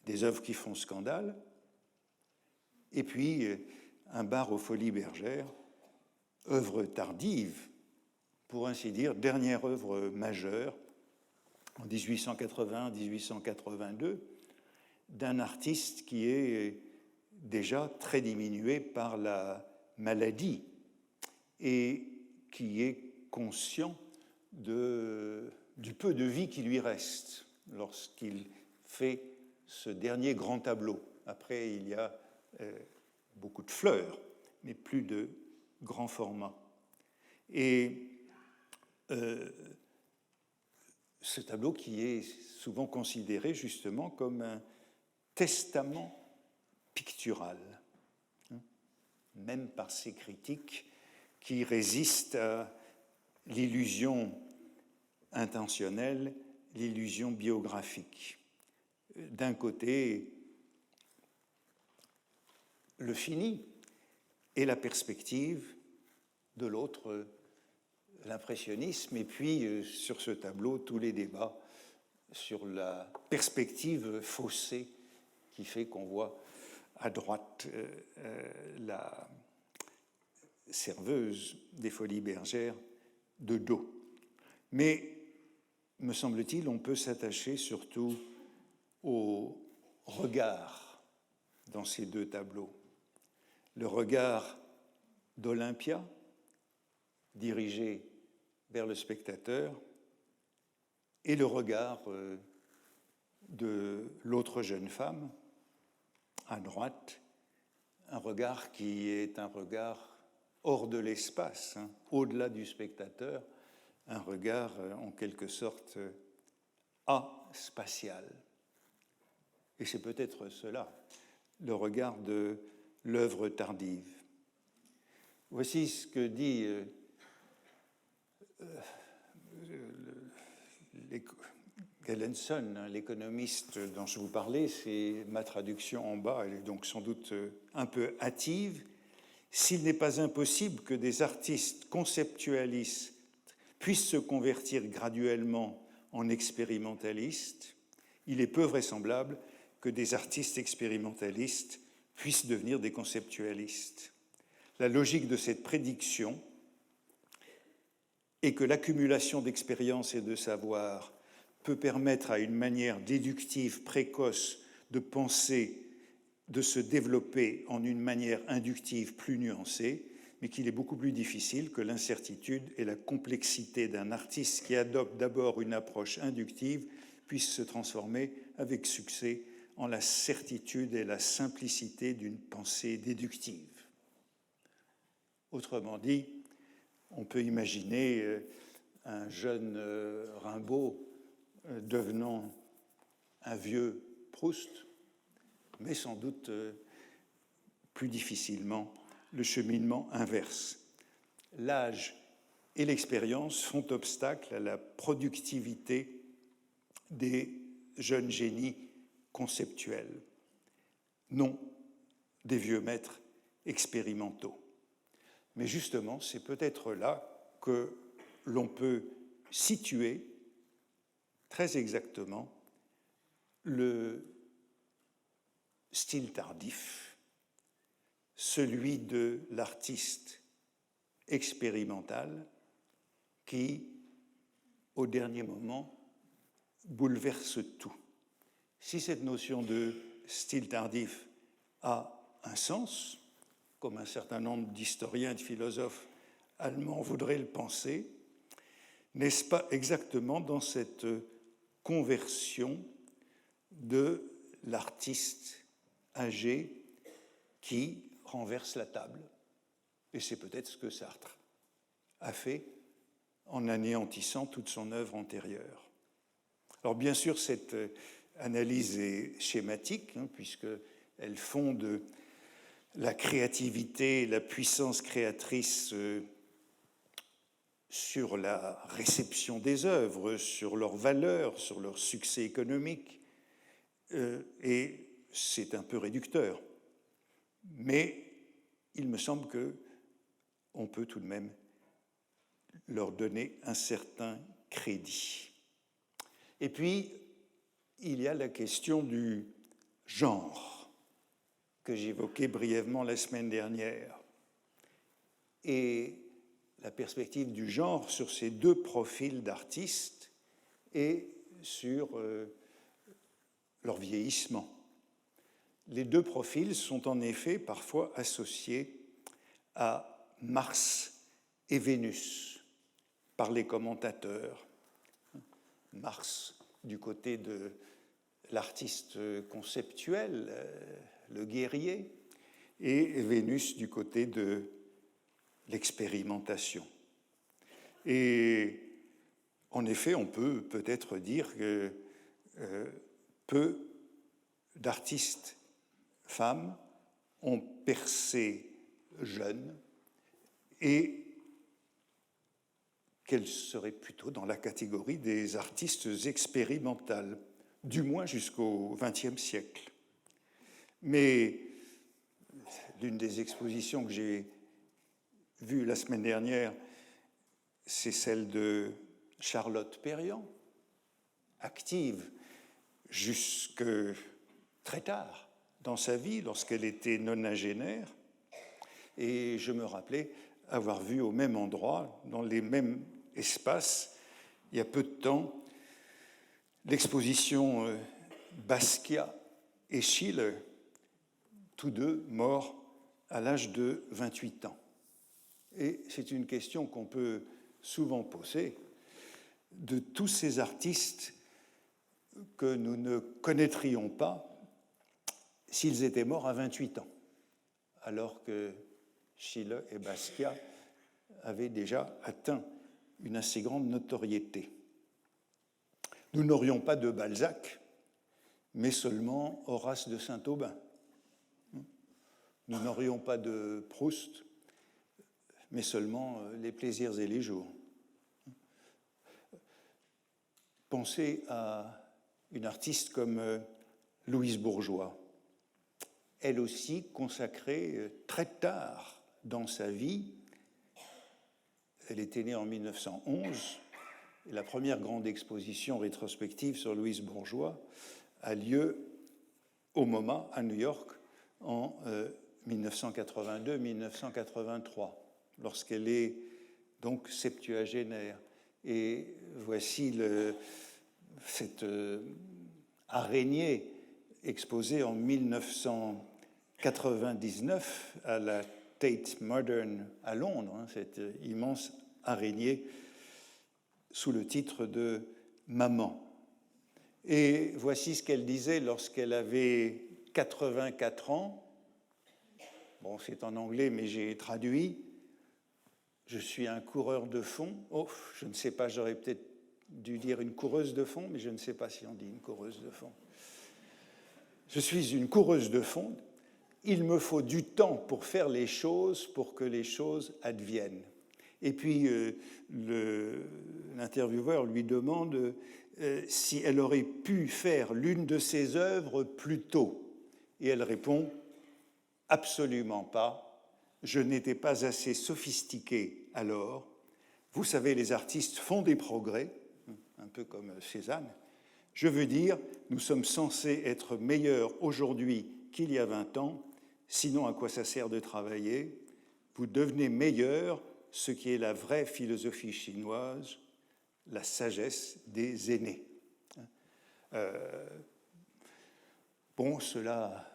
des œuvres qui font scandale, et puis un bar aux Folies Bergères, œuvre tardive, pour ainsi dire, dernière œuvre majeure, en 1880-1882, d'un artiste qui est déjà très diminué par la maladie et qui est conscient du peu de vie qui lui reste lorsqu'il fait ce dernier grand tableau. Après, il y a beaucoup de fleurs, mais plus de grand format. Et ce tableau qui est souvent considéré justement comme un testament pictural, même par ces critiques qui résistent à l'illusion intentionnelle, l'illusion biographique. D'un côté, le fini et la perspective, de l'autre, l'impressionnisme, et puis sur ce tableau, tous les débats sur la perspective faussée qui fait qu'on voit à droite la serveuse des Folies Bergères de dos. Mais, me semble-t-il, on peut s'attacher surtout au regard dans ces deux tableaux. Le regard d'Olympia, dirigé vers le spectateur, et le regard de l'autre jeune femme, à droite, un regard qui est un regard hors de l'espace, au-delà du spectateur, un regard en quelque sorte aspatial. Et c'est peut-être cela, le regard de l'œuvre tardive. Voici ce que dit Gellenson, l'économiste dont je vous parlais, c'est ma traduction en bas, elle est donc sans doute un peu hâtive. S'il n'est pas impossible que des artistes conceptualistes puissent se convertir graduellement en expérimentalistes, il est peu vraisemblable que des artistes expérimentalistes puissent devenir des conceptualistes. La logique de cette prédiction est que l'accumulation d'expérience et de savoir peut permettre à une manière déductive précoce de penser, de se développer en une manière inductive plus nuancée, mais qu'il est beaucoup plus difficile que l'incertitude et la complexité d'un artiste qui adopte d'abord une approche inductive puissent se transformer avec succès en la certitude et la simplicité d'une pensée déductive. Autrement dit, on peut imaginer un jeune Rimbaud devenant un vieux Proust, mais sans doute plus difficilement le cheminement inverse. L'âge et l'expérience font obstacle à la productivité des jeunes génies conceptuels, non des vieux maîtres expérimentaux. Mais justement, c'est peut-être là que l'on peut situer très exactement le style tardif, celui de l'artiste expérimental qui, au dernier moment, bouleverse tout. Si cette notion de style tardif a un sens, comme un certain nombre d'historiens et de philosophes allemands voudraient le penser, n'est-ce pas exactement dans cette conversion de l'artiste âgé qui renverse la table? Et c'est peut-être ce que Sartre a fait en anéantissant toute son œuvre antérieure. Alors bien sûr, cette analyse est schématique, puisqu'elle fonde la créativité, la puissance créatrice sur la réception des œuvres, sur leur valeur, sur leur succès économique, et c'est un peu réducteur. Mais il me semble qu'on peut tout de même leur donner un certain crédit. Et puis, il y a la question du genre, que j'évoquais brièvement la semaine dernière. Et la perspective du genre sur ces deux profils d'artistes et sur leur vieillissement. Les deux profils sont en effet parfois associés à Mars et Vénus par les commentateurs. Mars du côté de l'artiste conceptuel, le guerrier, et Vénus du côté de l'expérimentation. Et en effet, on peut peut-être dire que peu d'artistes femmes ont percé jeunes et qu'elles seraient plutôt dans la catégorie des artistes expérimentales, du moins jusqu'au XXe siècle. Mais l'une des expositions que j'ai vues la semaine dernière, c'est celle de Charlotte Perriand, active jusque très tard dans sa vie, lorsqu'elle était nonagénaire, et je me rappelais avoir vu au même endroit, dans les mêmes espaces, il y a peu de temps, l'exposition Basquiat et Schiele, tous deux morts à l'âge de 28 ans. Et c'est une question qu'on peut souvent poser de tous ces artistes que nous ne connaîtrions pas s'ils étaient morts à 28 ans, alors que Schiele et Basquiat avaient déjà atteint une assez grande notoriété. Nous n'aurions pas de Balzac, mais seulement Horace de Saint-Aubin. Nous n'aurions pas de Proust, mais seulement Les plaisirs et les jours. pensez à une artiste comme Louise Bourgeois, elle aussi consacrée très tard dans sa vie. Elle était née en 1911, et la première grande exposition rétrospective sur Louise Bourgeois a lieu au MoMA à New York en 1982-1983, lorsqu'elle est donc septuagénaire. Et voici cette araignée exposée en 1999 à la Tate Modern à Londres, cette immense araignée sous le titre de « Maman ». Et voici ce qu'elle disait lorsqu'elle avait 84 ans. Bon, c'est en anglais, mais j'ai traduit. Je suis un coureur de fond. Oh, je ne sais pas, j'aurais peut-être dû dire une coureuse de fond, mais je ne sais pas si on dit une coureuse de fond. Je suis une coureuse de fond. Il me faut du temps pour faire les choses, pour que les choses adviennent. Et puis, l'intervieweur lui demande si elle aurait pu faire l'une de ses œuvres plus tôt. Et elle répond « Absolument pas. Je n'étais pas assez sophistiquée alors. Vous savez, les artistes font des progrès, un peu comme Cézanne. Je veux dire, nous sommes censés être meilleurs aujourd'hui qu'il y a 20 ans. Sinon, à quoi ça sert de travailler? Vous devenez meilleurs, ce qui est la vraie philosophie chinoise, la sagesse des aînés. » Bon, cela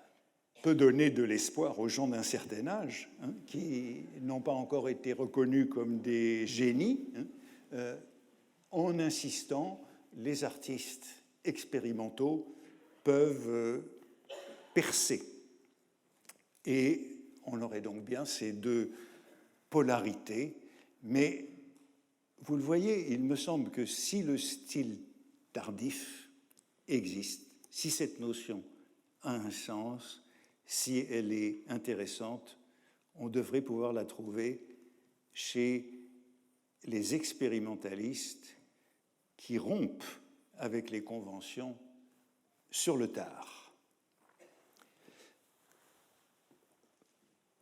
peut donner de l'espoir aux gens d'un certain âge, qui n'ont pas encore été reconnus comme des génies. En insistant, les artistes expérimentaux peuvent percer. Et on aurait donc bien ces deux polarités, mais vous le voyez, il me semble que si le style tardif existe, si cette notion a un sens, si elle est intéressante, on devrait pouvoir la trouver chez les expérimentalistes qui rompent avec les conventions sur le tard.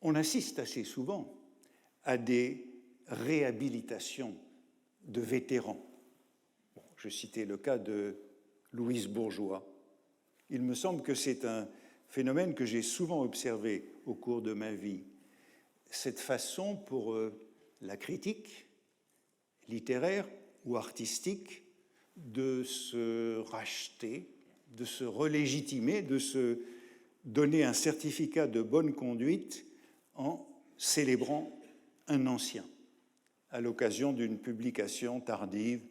On assiste assez souvent à des réhabilitations de vétérans. Bon, je citais le cas de Louise Bourgeois. Il me semble que c'est un phénomène que j'ai souvent observé au cours de ma vie. Cette façon pour la critique littéraire ou artistique de se racheter, de se relégitimer, de se donner un certificat de bonne conduite en célébrant un ancien à l'occasion d'une publication tardive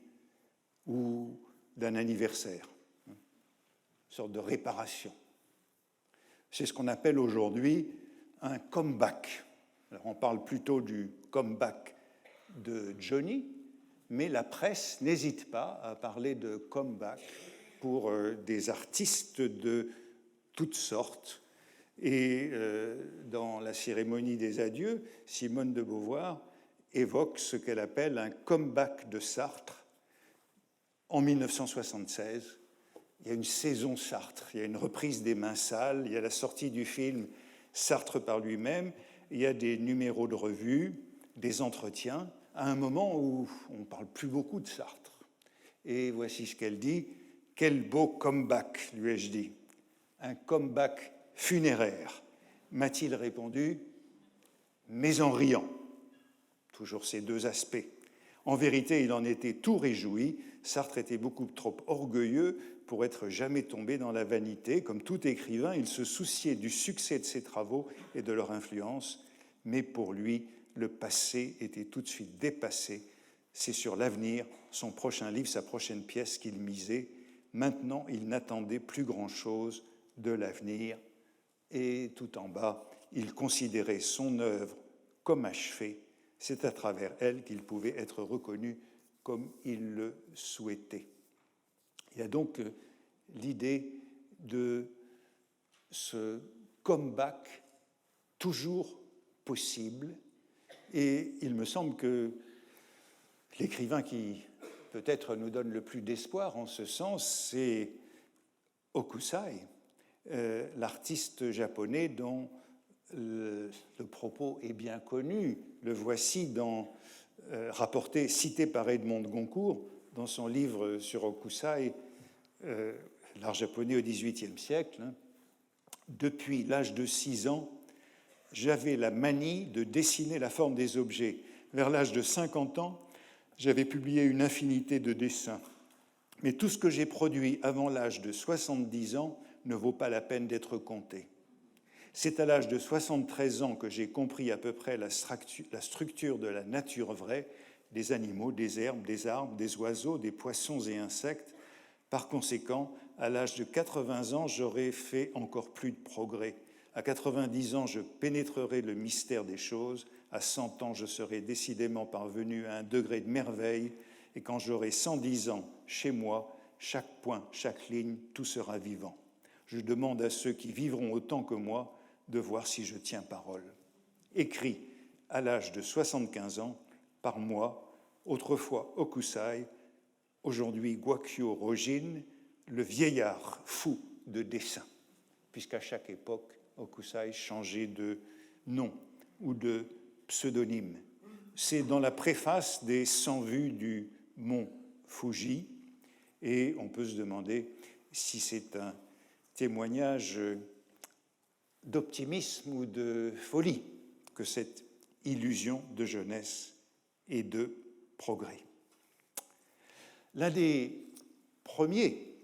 ou d'un anniversaire, une sorte de réparation. C'est ce qu'on appelle aujourd'hui un comeback. Alors on parle plutôt du comeback de Johnny, mais la presse n'hésite pas à parler de comeback pour des artistes de toutes sortes. Et dans la cérémonie des adieux, Simone de Beauvoir évoque ce qu'elle appelle un comeback de Sartre. En 1976, il y a une saison Sartre, il y a une reprise des Mains sales, il y a la sortie du film Sartre par lui-même, il y a des numéros de revue, des entretiens, à un moment où on ne parle plus beaucoup de Sartre. Et voici ce qu'elle dit. « Quel beau comeback, lui ai-je dit. Un comeback funéraire, m'a-t-il répondu, mais en riant. » Toujours ces deux aspects. En vérité, il en était tout réjoui. Sartre était beaucoup trop orgueilleux pour être jamais tombé dans la vanité. Comme tout écrivain, il se souciait du succès de ses travaux et de leur influence, mais pour lui, le passé était tout de suite dépassé. C'est sur l'avenir, son prochain livre, sa prochaine pièce qu'il misait. Maintenant, il n'attendait plus grand-chose de l'avenir. Et tout en bas, il considérait son œuvre comme achevée. C'est à travers elle qu'il pouvait être reconnu comme il le souhaitait. Il y a donc l'idée de ce comeback toujours possible, et il me semble que l'écrivain qui peut-être nous donne le plus d'espoir en ce sens, c'est Hokusai, l'artiste japonais dont le propos est bien connu. Le voici rapporté, cité par Edmond de Goncourt dans son livre sur Hokusai, l'art japonais au XVIIIe siècle. Depuis l'âge de 6 ans, j'avais la manie de dessiner la forme des objets. Vers l'âge de 50 ans, j'avais publié une infinité de dessins. Mais tout ce que j'ai produit avant l'âge de 70 ans ne vaut pas la peine d'être compté. C'est à l'âge de 73 ans que j'ai compris à peu près la structure de la nature vraie, des animaux, des herbes, des arbres, des oiseaux, des poissons et insectes. Par conséquent, à l'âge de 80 ans, j'aurais fait encore plus de progrès. À 90 ans, je pénétrerai le mystère des choses. À 100 ans, je serai décidément parvenu à un degré de merveille. Et quand j'aurai 110 ans, chez moi, chaque point, chaque ligne, tout sera vivant. Je demande à ceux qui vivront autant que moi de voir si je tiens parole. Écrit à l'âge de 75 ans, par moi, autrefois Hokusai, aujourd'hui Guakyo Rojin, le vieillard fou de dessin, puisqu'à chaque époque, Hokusai changeait de nom ou de pseudonyme. C'est dans la préface des 100 vues du mont Fuji, et on peut se demander si c'est un témoignage d'optimisme ou de folie que cette illusion de jeunesse et de progrès. L'un des premiers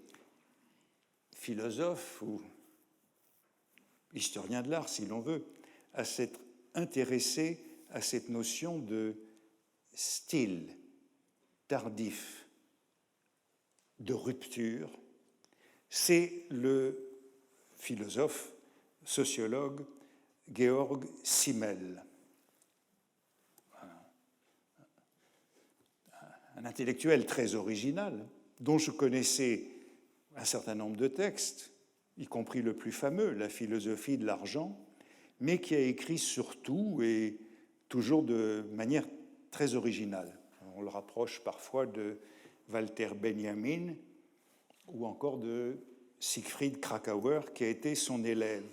philosophes ou historien de l'art, si l'on veut, à s'être intéressé à cette notion de style tardif, de rupture, c'est le philosophe, sociologue Georg Simmel, un intellectuel très original, dont je connaissais un certain nombre de textes, y compris le plus fameux, La philosophie de l'argent, mais qui a écrit surtout et toujours de manière très originale. On le rapproche parfois de Walter Benjamin ou encore de Siegfried Kracauer, qui a été son élève.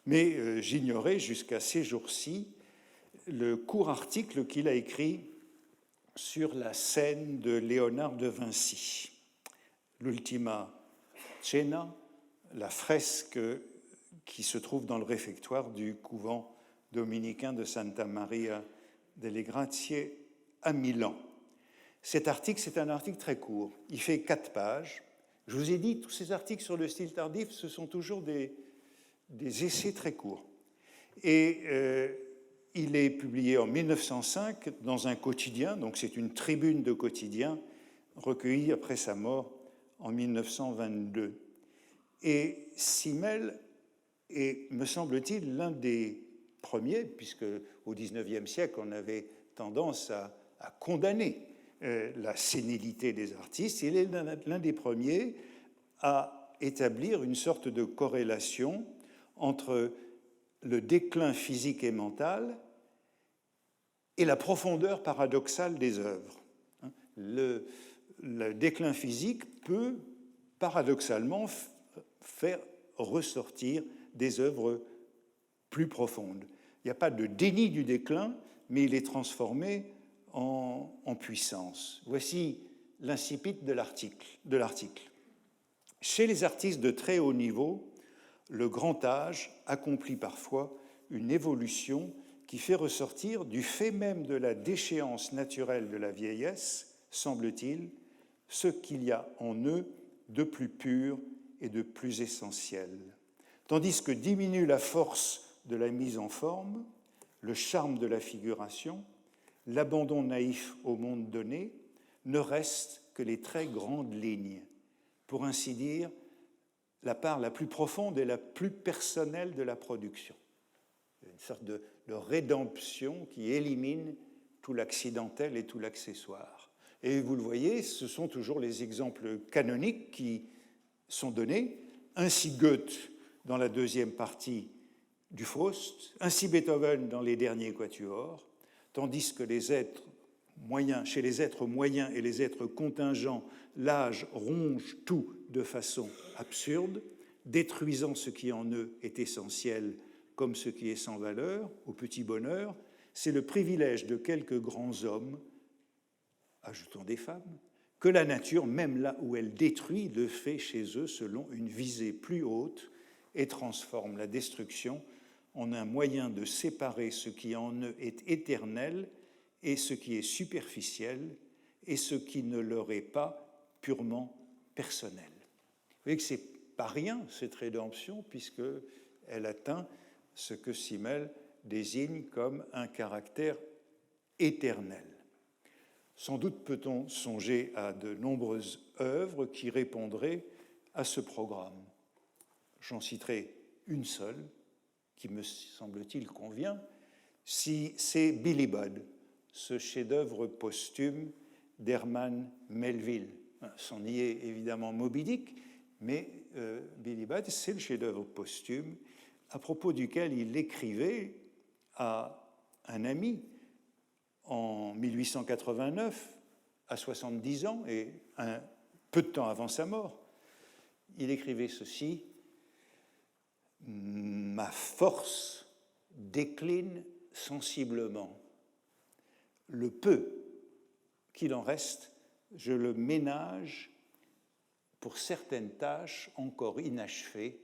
Mais j'ignorais jusqu'à ces jours-ci le court article qu'il a écrit sur la scène de Léonard de Vinci, l'Ultima Cena, la fresque qui se trouve dans le réfectoire du couvent dominicain de Santa Maria delle Grazie à Milan. Cet article, c'est un article très court. Il fait 4 pages. Je vous ai dit, tous ces articles sur le style tardif, ce sont toujours des essais très courts. Et il est publié en 1905 dans un quotidien, donc c'est une tribune de quotidien recueillie après sa mort en 1922. Et Simmel est, me semble-t-il, l'un des premiers, puisque au XIXe siècle, on avait tendance à condamner la sénilité des artistes. Il est l'un des premiers à établir une sorte de corrélation entre le déclin physique et mental et la profondeur paradoxale des œuvres. Le déclin physique peut paradoxalement faire ressortir des œuvres plus profondes. Il n'y a pas de déni du déclin, mais il est transformé en puissance. Voici l'incipit de l'article. Chez les artistes de très haut niveau, le grand âge accomplit parfois une évolution qui fait ressortir du fait même de la déchéance naturelle de la vieillesse, semble-t-il, ce qu'il y a en eux de plus pur et de plus essentiel. Tandis que diminue la force de la mise en forme, le charme de la figuration, l'abandon naïf au monde donné, ne restent que les très grandes lignes, pour ainsi dire, la part la plus profonde et la plus personnelle de la production. Une sorte de rédemption qui élimine tout l'accidentel et tout l'accessoire. Et vous le voyez, ce sont toujours les exemples canoniques qui sont donnés. Ainsi Goethe dans la deuxième partie du Faust, ainsi Beethoven dans les derniers quatuors, tandis que les êtres moyens, chez les êtres moyens et les êtres contingents, l'âge ronge tout de façon absurde, détruisant ce qui en eux est essentiel comme ce qui est sans valeur, au petit bonheur. C'est le privilège de quelques grands hommes, ajoutons des femmes, que la nature, même là où elle détruit, le fait chez eux selon une visée plus haute et transforme la destruction en un moyen de séparer ce qui en eux est éternel et ce qui est superficiel et ce qui ne leur est pas purement personnel. Vous voyez que ce n'est pas rien, cette rédemption, puisqu'elle atteint ce que Simmel désigne comme un caractère éternel. Sans doute peut-on songer à de nombreuses œuvres qui répondraient à ce programme. J'en citerai une seule, qui me semble-t-il convient, si c'est Billy Budd, ce chef-d'œuvre posthume d'Herman Melville. C'en y est évidemment Moby Dick, mais Billy Budd, c'est le chef-d'œuvre posthume à propos duquel il écrivait à un ami en 1889, à 70 ans, et un peu de temps avant sa mort. Il écrivait ceci: « Ma force décline sensiblement. Le peu qu'il en reste, je le ménage pour certaines tâches encore inachevées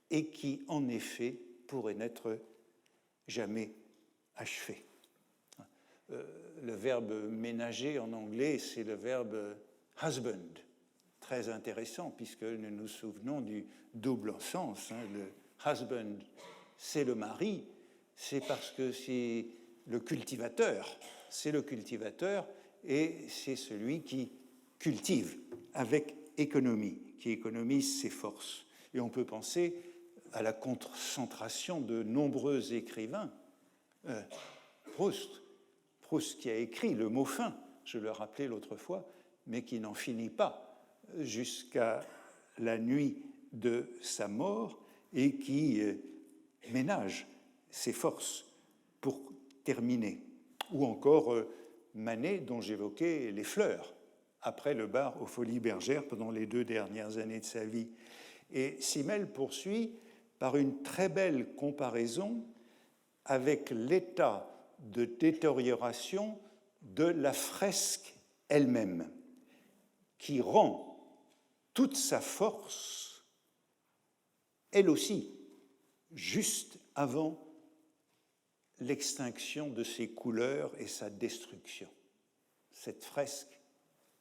et qui, en effet, pourraient n'être jamais achevées. » Le verbe ménager en anglais, c'est le verbe husband, très intéressant puisque nous nous souvenons du double sens. Le husband, c'est le mari, c'est parce que c'est le cultivateur et c'est celui qui cultive avec économie, qui économise ses forces. Et on peut penser à la concentration de nombreux écrivains. Proust qui a écrit le mot fin, je le rappelais l'autre fois, mais qui n'en finit pas jusqu'à la nuit de sa mort et qui ménage ses forces pour terminer. Ou encore Manet, dont j'évoquais les fleurs, après le bar aux Folies Bergères pendant les 2 dernières années de sa vie. Et Simmel poursuit par une très belle comparaison avec l'état de détérioration de la fresque elle-même, qui rend toute sa force, elle aussi, juste avant l'extinction de ses couleurs et sa destruction. Cette fresque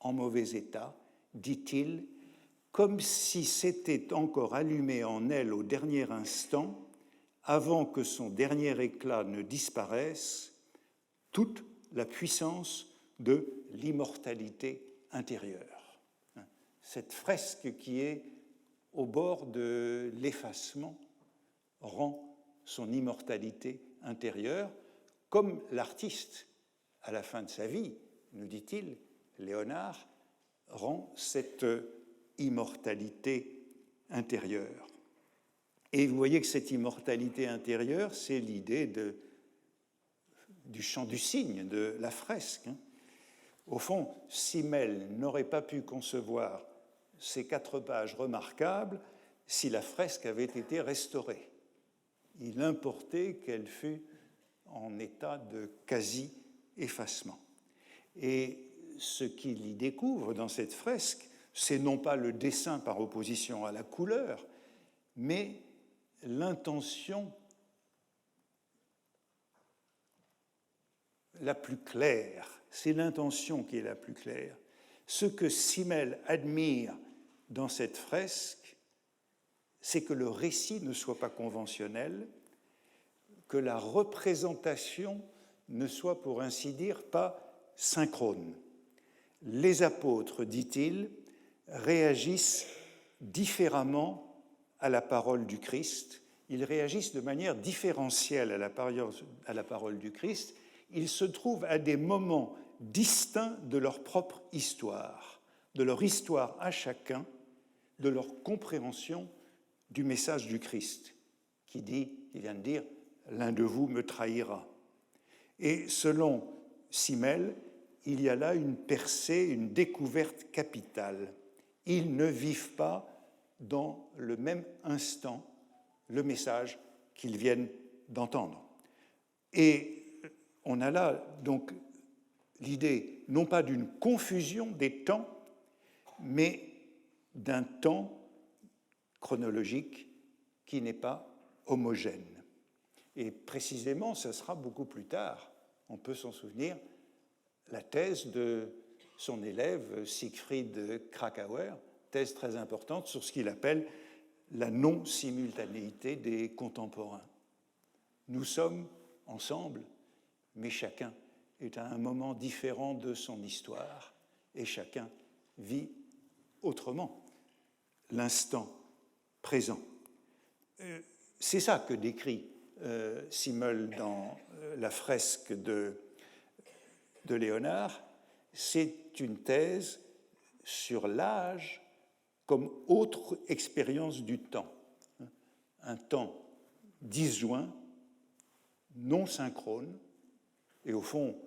en mauvais état, dit-il, comme si c'était encore allumé en elle au dernier instant, avant que son dernier éclat ne disparaisse, toute la puissance de l'immortalité intérieure. Cette fresque qui est au bord de l'effacement rend son immortalité intérieure, comme l'artiste, à la fin de sa vie, nous dit-il, Léonard, rend cette immortalité intérieure. Et vous voyez que cette immortalité intérieure, c'est l'idée du chant du cygne, de la fresque. Au fond, Simmel n'aurait pas pu concevoir ces 4 pages remarquables si la fresque avait été restaurée. Il importait qu'elle fût en état de quasi-effacement. Et ce qu'il y découvre dans cette fresque, c'est non pas le dessin par opposition à la couleur, mais l'intention la plus claire. C'est l'intention qui est la plus claire. Ce que Simmel admire dans cette fresque, c'est que le récit ne soit pas conventionnel, que la représentation ne soit, pour ainsi dire, pas synchrone. Les apôtres, dit-il, réagissent différemment à la parole du Christ. Ils réagissent de manière différentielle à la parole du Christ. Ils se trouvent à des moments distincts de leur propre histoire, de leur histoire à chacun, de leur compréhension du message du Christ, qui vient de dire « l'un de vous me trahira ». Et selon Simmel, il y a là une percée, une découverte capitale. Ils ne vivent pas dans le même instant le message qu'ils viennent d'entendre. Et on a là donc l'idée non pas d'une confusion des temps, mais d'un temps chronologique qui n'est pas homogène. Et précisément, ce sera beaucoup plus tard, on peut s'en souvenir, la thèse de son élève Siegfried Kracauer, thèse très importante sur ce qu'il appelle la non-simultanéité des contemporains. Nous sommes ensemble, mais chacun est à un moment différent de son histoire et chacun vit autrement l'instant présent. C'est ça que décrit Simmel dans la fresque de Léonard. C'est une thèse sur l'âge comme autre expérience du temps. Un temps disjoint, non synchrone, et au fond,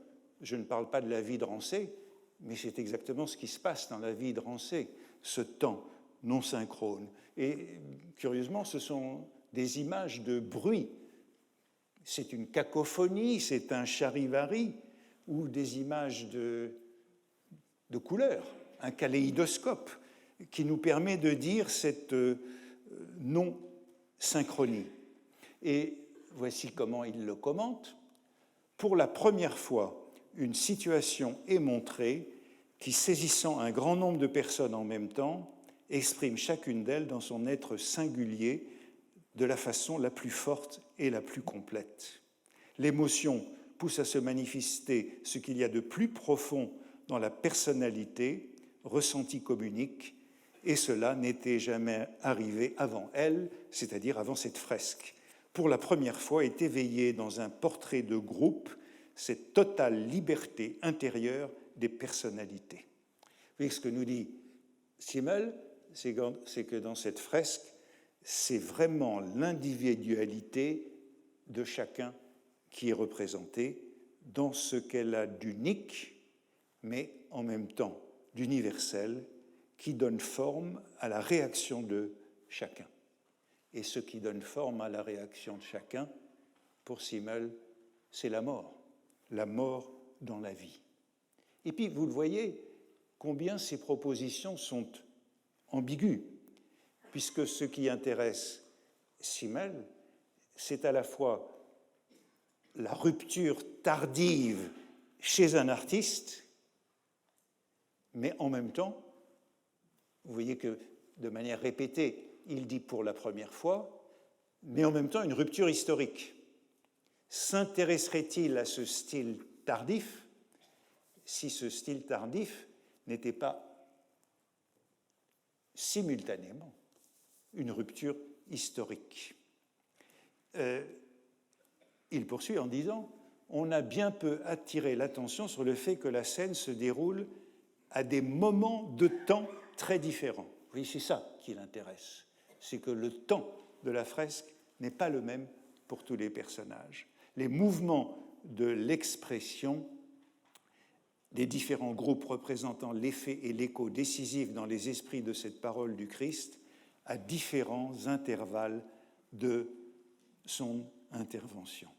je ne parle pas de la vie de Rancé, mais c'est exactement ce qui se passe dans la vie de Rancé, ce temps non synchrone. Et curieusement, ce sont des images de bruit. C'est une cacophonie, c'est un charivari, ou des images de couleurs, un kaléidoscope, qui nous permet de dire cette non-synchronie. Et voici comment il le commente. Pour la première fois, une situation est montrée qui, saisissant un grand nombre de personnes en même temps, exprime chacune d'elles dans son être singulier de la façon la plus forte et la plus complète. L'émotion pousse à se manifester ce qu'il y a de plus profond dans la personnalité, ressenti communique, et cela n'était jamais arrivé avant elle, c'est-à-dire avant cette fresque. Pour la première fois est éveillée dans un portrait de groupe cette totale liberté intérieure des personnalités. Vous voyez ce que nous dit Simmel, c'est que dans cette fresque, c'est vraiment l'individualité de chacun qui est représentée dans ce qu'elle a d'unique, mais en même temps d'universel, qui donne forme à la réaction de chacun. Et ce qui donne forme à la réaction de chacun, pour Simmel, c'est la mort dans la vie. Et puis, vous le voyez, combien ces propositions sont ambiguës, puisque ce qui intéresse Simmel, c'est à la fois la rupture tardive chez un artiste, mais en même temps, vous voyez que de manière répétée, il dit pour la première fois, mais en même temps une rupture historique. S'intéresserait-il à ce style tardif si ce style tardif n'était pas simultanément une rupture historique? Il poursuit en disant « On a bien peu attiré l'attention sur le fait que la scène se déroule à des moments de temps très différents. » Oui, c'est ça qui l'intéresse. C'est que le temps de la fresque n'est pas le même pour tous les personnages. Les mouvements de l'expression des différents groupes représentant l'effet et l'écho décisif dans les esprits de cette parole du Christ à différents intervalles de son intervention.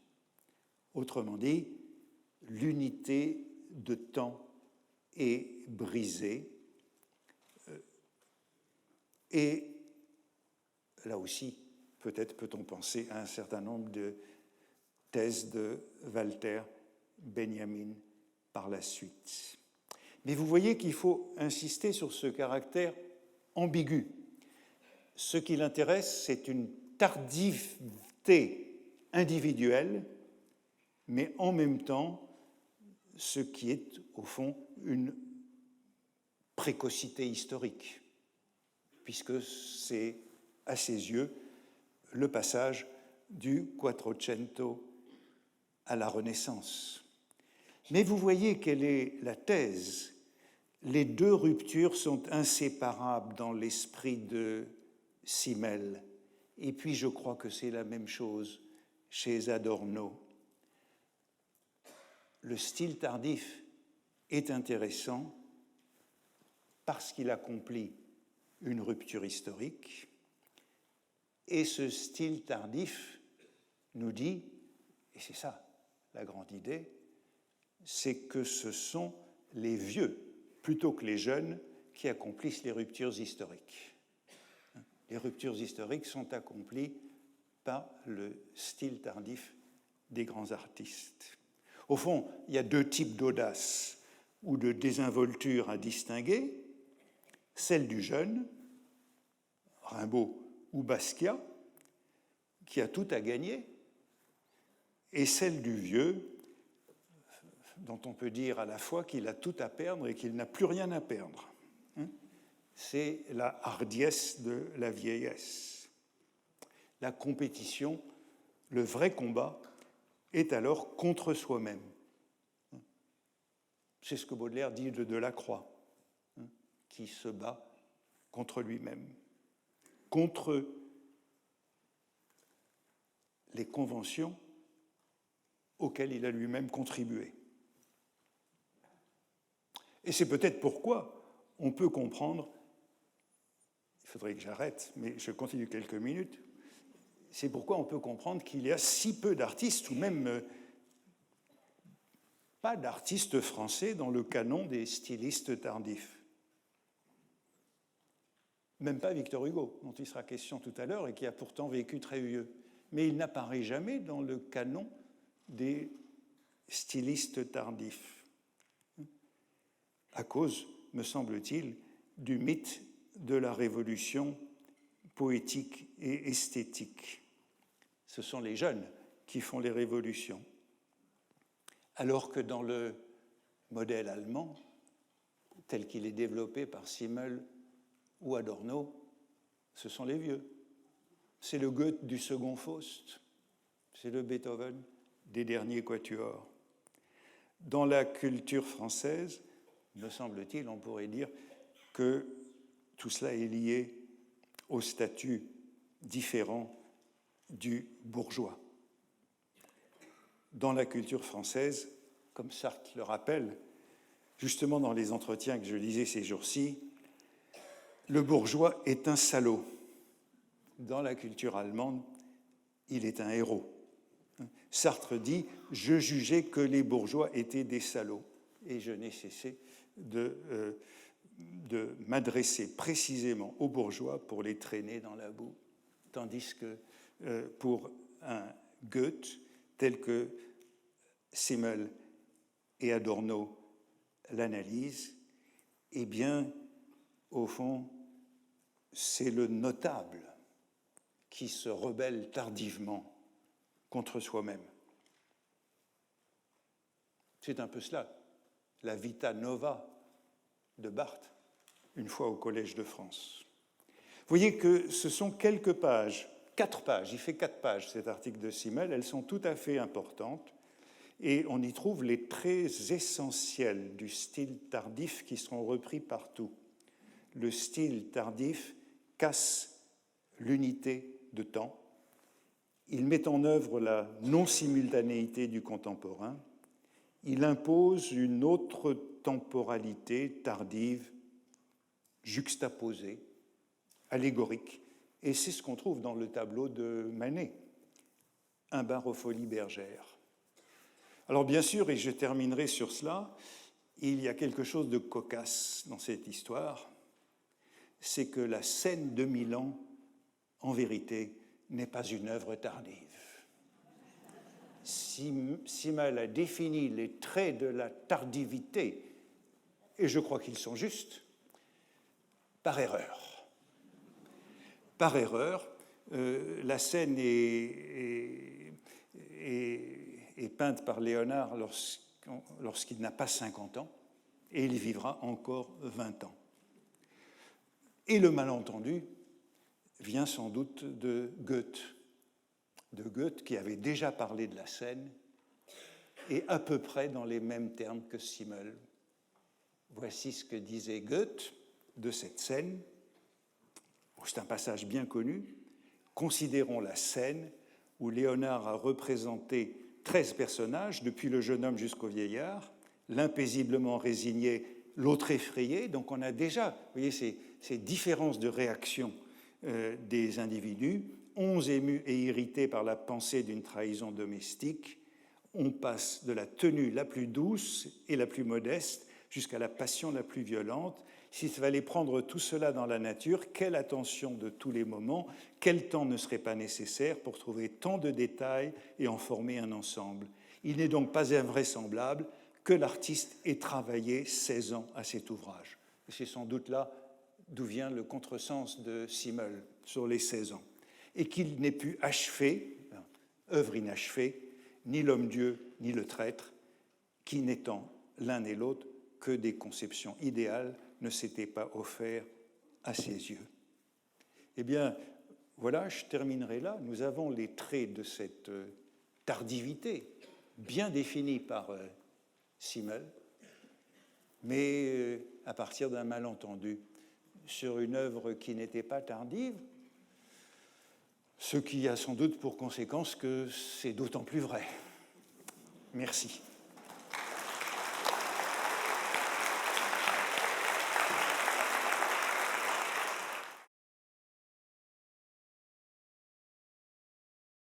Autrement dit, l'unité de temps est brisée et là aussi, peut-être peut-on penser à un certain nombre de thèses de Walter Benjamin par la suite. Mais vous voyez qu'il faut insister sur ce caractère ambigu. Ce qui l'intéresse, c'est une tardivité individuelle, mais en même temps, ce qui est, au fond, une précocité historique, puisque c'est, à ses yeux, le passage du Quattrocento à la Renaissance. Mais vous voyez quelle est la thèse. Les deux ruptures sont inséparables dans l'esprit de Simmel. Et puis je crois que c'est la même chose chez Adorno. Le style tardif est intéressant parce qu'il accomplit une rupture historique, et ce style tardif nous dit, et c'est ça la grande idée, c'est que ce sont les vieux, plutôt que les jeunes, qui accomplissent les ruptures historiques. Les ruptures historiques sont accomplies par le style tardif des grands artistes. Au fond, il y a deux types d'audace ou de désinvolture à distinguer, celle du jeune, Rimbaud ou Basquiat, qui a tout à gagner, et celle du vieux, dont on peut dire à la fois qu'il a tout à perdre et qu'il n'a plus rien à perdre. C'est la hardiesse de la vieillesse. La compétition, le vrai combat, est alors contre soi-même. C'est ce que Baudelaire dit de Delacroix, qui se bat contre lui-même, contre les conventions auxquelles il a lui-même contribué. Et c'est peut-être pourquoi on peut comprendre, il faudrait que j'arrête, mais je continue quelques minutes, c'est pourquoi on peut comprendre qu'il y a si peu d'artistes, ou même pas d'artistes français dans le canon des stylistes tardifs. Même pas Victor Hugo, dont il sera question tout à l'heure et qui a pourtant vécu très vieux. Mais il n'apparaît jamais dans le canon des stylistes tardifs, à cause, me semble-t-il, du mythe de la révolution poétique et esthétique. Ce sont les jeunes qui font les révolutions. Alors que dans le modèle allemand, tel qu'il est développé par Simmel ou Adorno, ce sont les vieux. C'est le Goethe du second Faust, c'est le Beethoven des derniers quatuors. Dans la culture française, me semble-t-il, on pourrait dire que tout cela est lié au statut différent du bourgeois. Dans la culture française, comme Sartre le rappelle, justement dans les entretiens que je lisais ces jours-ci, le bourgeois est un salaud. Dans la culture allemande, il est un héros. Sartre dit « Je jugeais que les bourgeois étaient des salauds » et je n'ai cessé de m'adresser précisément aux bourgeois pour les traîner dans la boue. Tandis que pour un Goethe, tel que Simmel et Adorno l'analysent, eh bien, au fond, c'est le notable qui se rebelle tardivement contre soi-même. C'est un peu cela, la Vita Nova de Barthes, une fois au Collège de France. Vous voyez que ce sont quelques pages, 4 pages, il fait 4 pages cet article de Simmel, elles sont tout à fait importantes, et on y trouve les traits essentiels du style tardif qui seront repris partout. Le style tardif casse l'unité de temps, il met en œuvre la non-simultanéité du contemporain, il impose une autre temporalité tardive, juxtaposée, allégorique, et c'est ce qu'on trouve dans le tableau de Manet, Un bar aux Folies Bergères. Alors bien sûr, et je terminerai sur cela, il y a quelque chose de cocasse dans cette histoire, c'est que la scène de Milan, en vérité, n'est pas une œuvre tardive. Simmel a défini les traits de la tardivité, et je crois qu'ils sont justes, par erreur. Par erreur, la scène est peinte par Léonard lorsqu'il n'a pas 50 ans, et il vivra encore 20 ans. Et le malentendu vient sans doute de Goethe qui avait déjà parlé de la scène, et à peu près dans les mêmes termes que Simmel. Voici ce que disait Goethe de cette scène. C'est un passage bien connu. Considérons la scène où Léonard a représenté 13 personnages, depuis le jeune homme jusqu'au vieillard, L'un résigné, l'autre effrayé. Donc on a déjà, vous voyez, ces différences de réaction des individus. 11 émus et irrités par la pensée d'une trahison domestique. On passe de la tenue la plus douce et la plus modeste jusqu'à la passion la plus violente. S'il fallait prendre tout cela dans la nature, quelle attention de tous les moments, quel temps ne serait pas nécessaire pour trouver tant de détails et en former un ensemble. Il n'est donc pas invraisemblable que l'artiste ait travaillé 16 ans à cet ouvrage. C'est sans doute là d'où vient le contresens de Simmel sur les 16 ans. Et qu'il n'ait pu achever, œuvre inachevée, ni l'homme-dieu, ni le traître, qui n'étant l'un et l'autre que des conceptions idéales, ne s'étaient pas offerts à ses yeux. Eh bien, voilà, je terminerai là. Nous avons les traits de cette tardivité, bien définie par Simmel, mais à partir d'un malentendu sur une œuvre qui n'était pas tardive, ce qui a sans doute pour conséquence que c'est d'autant plus vrai. Merci.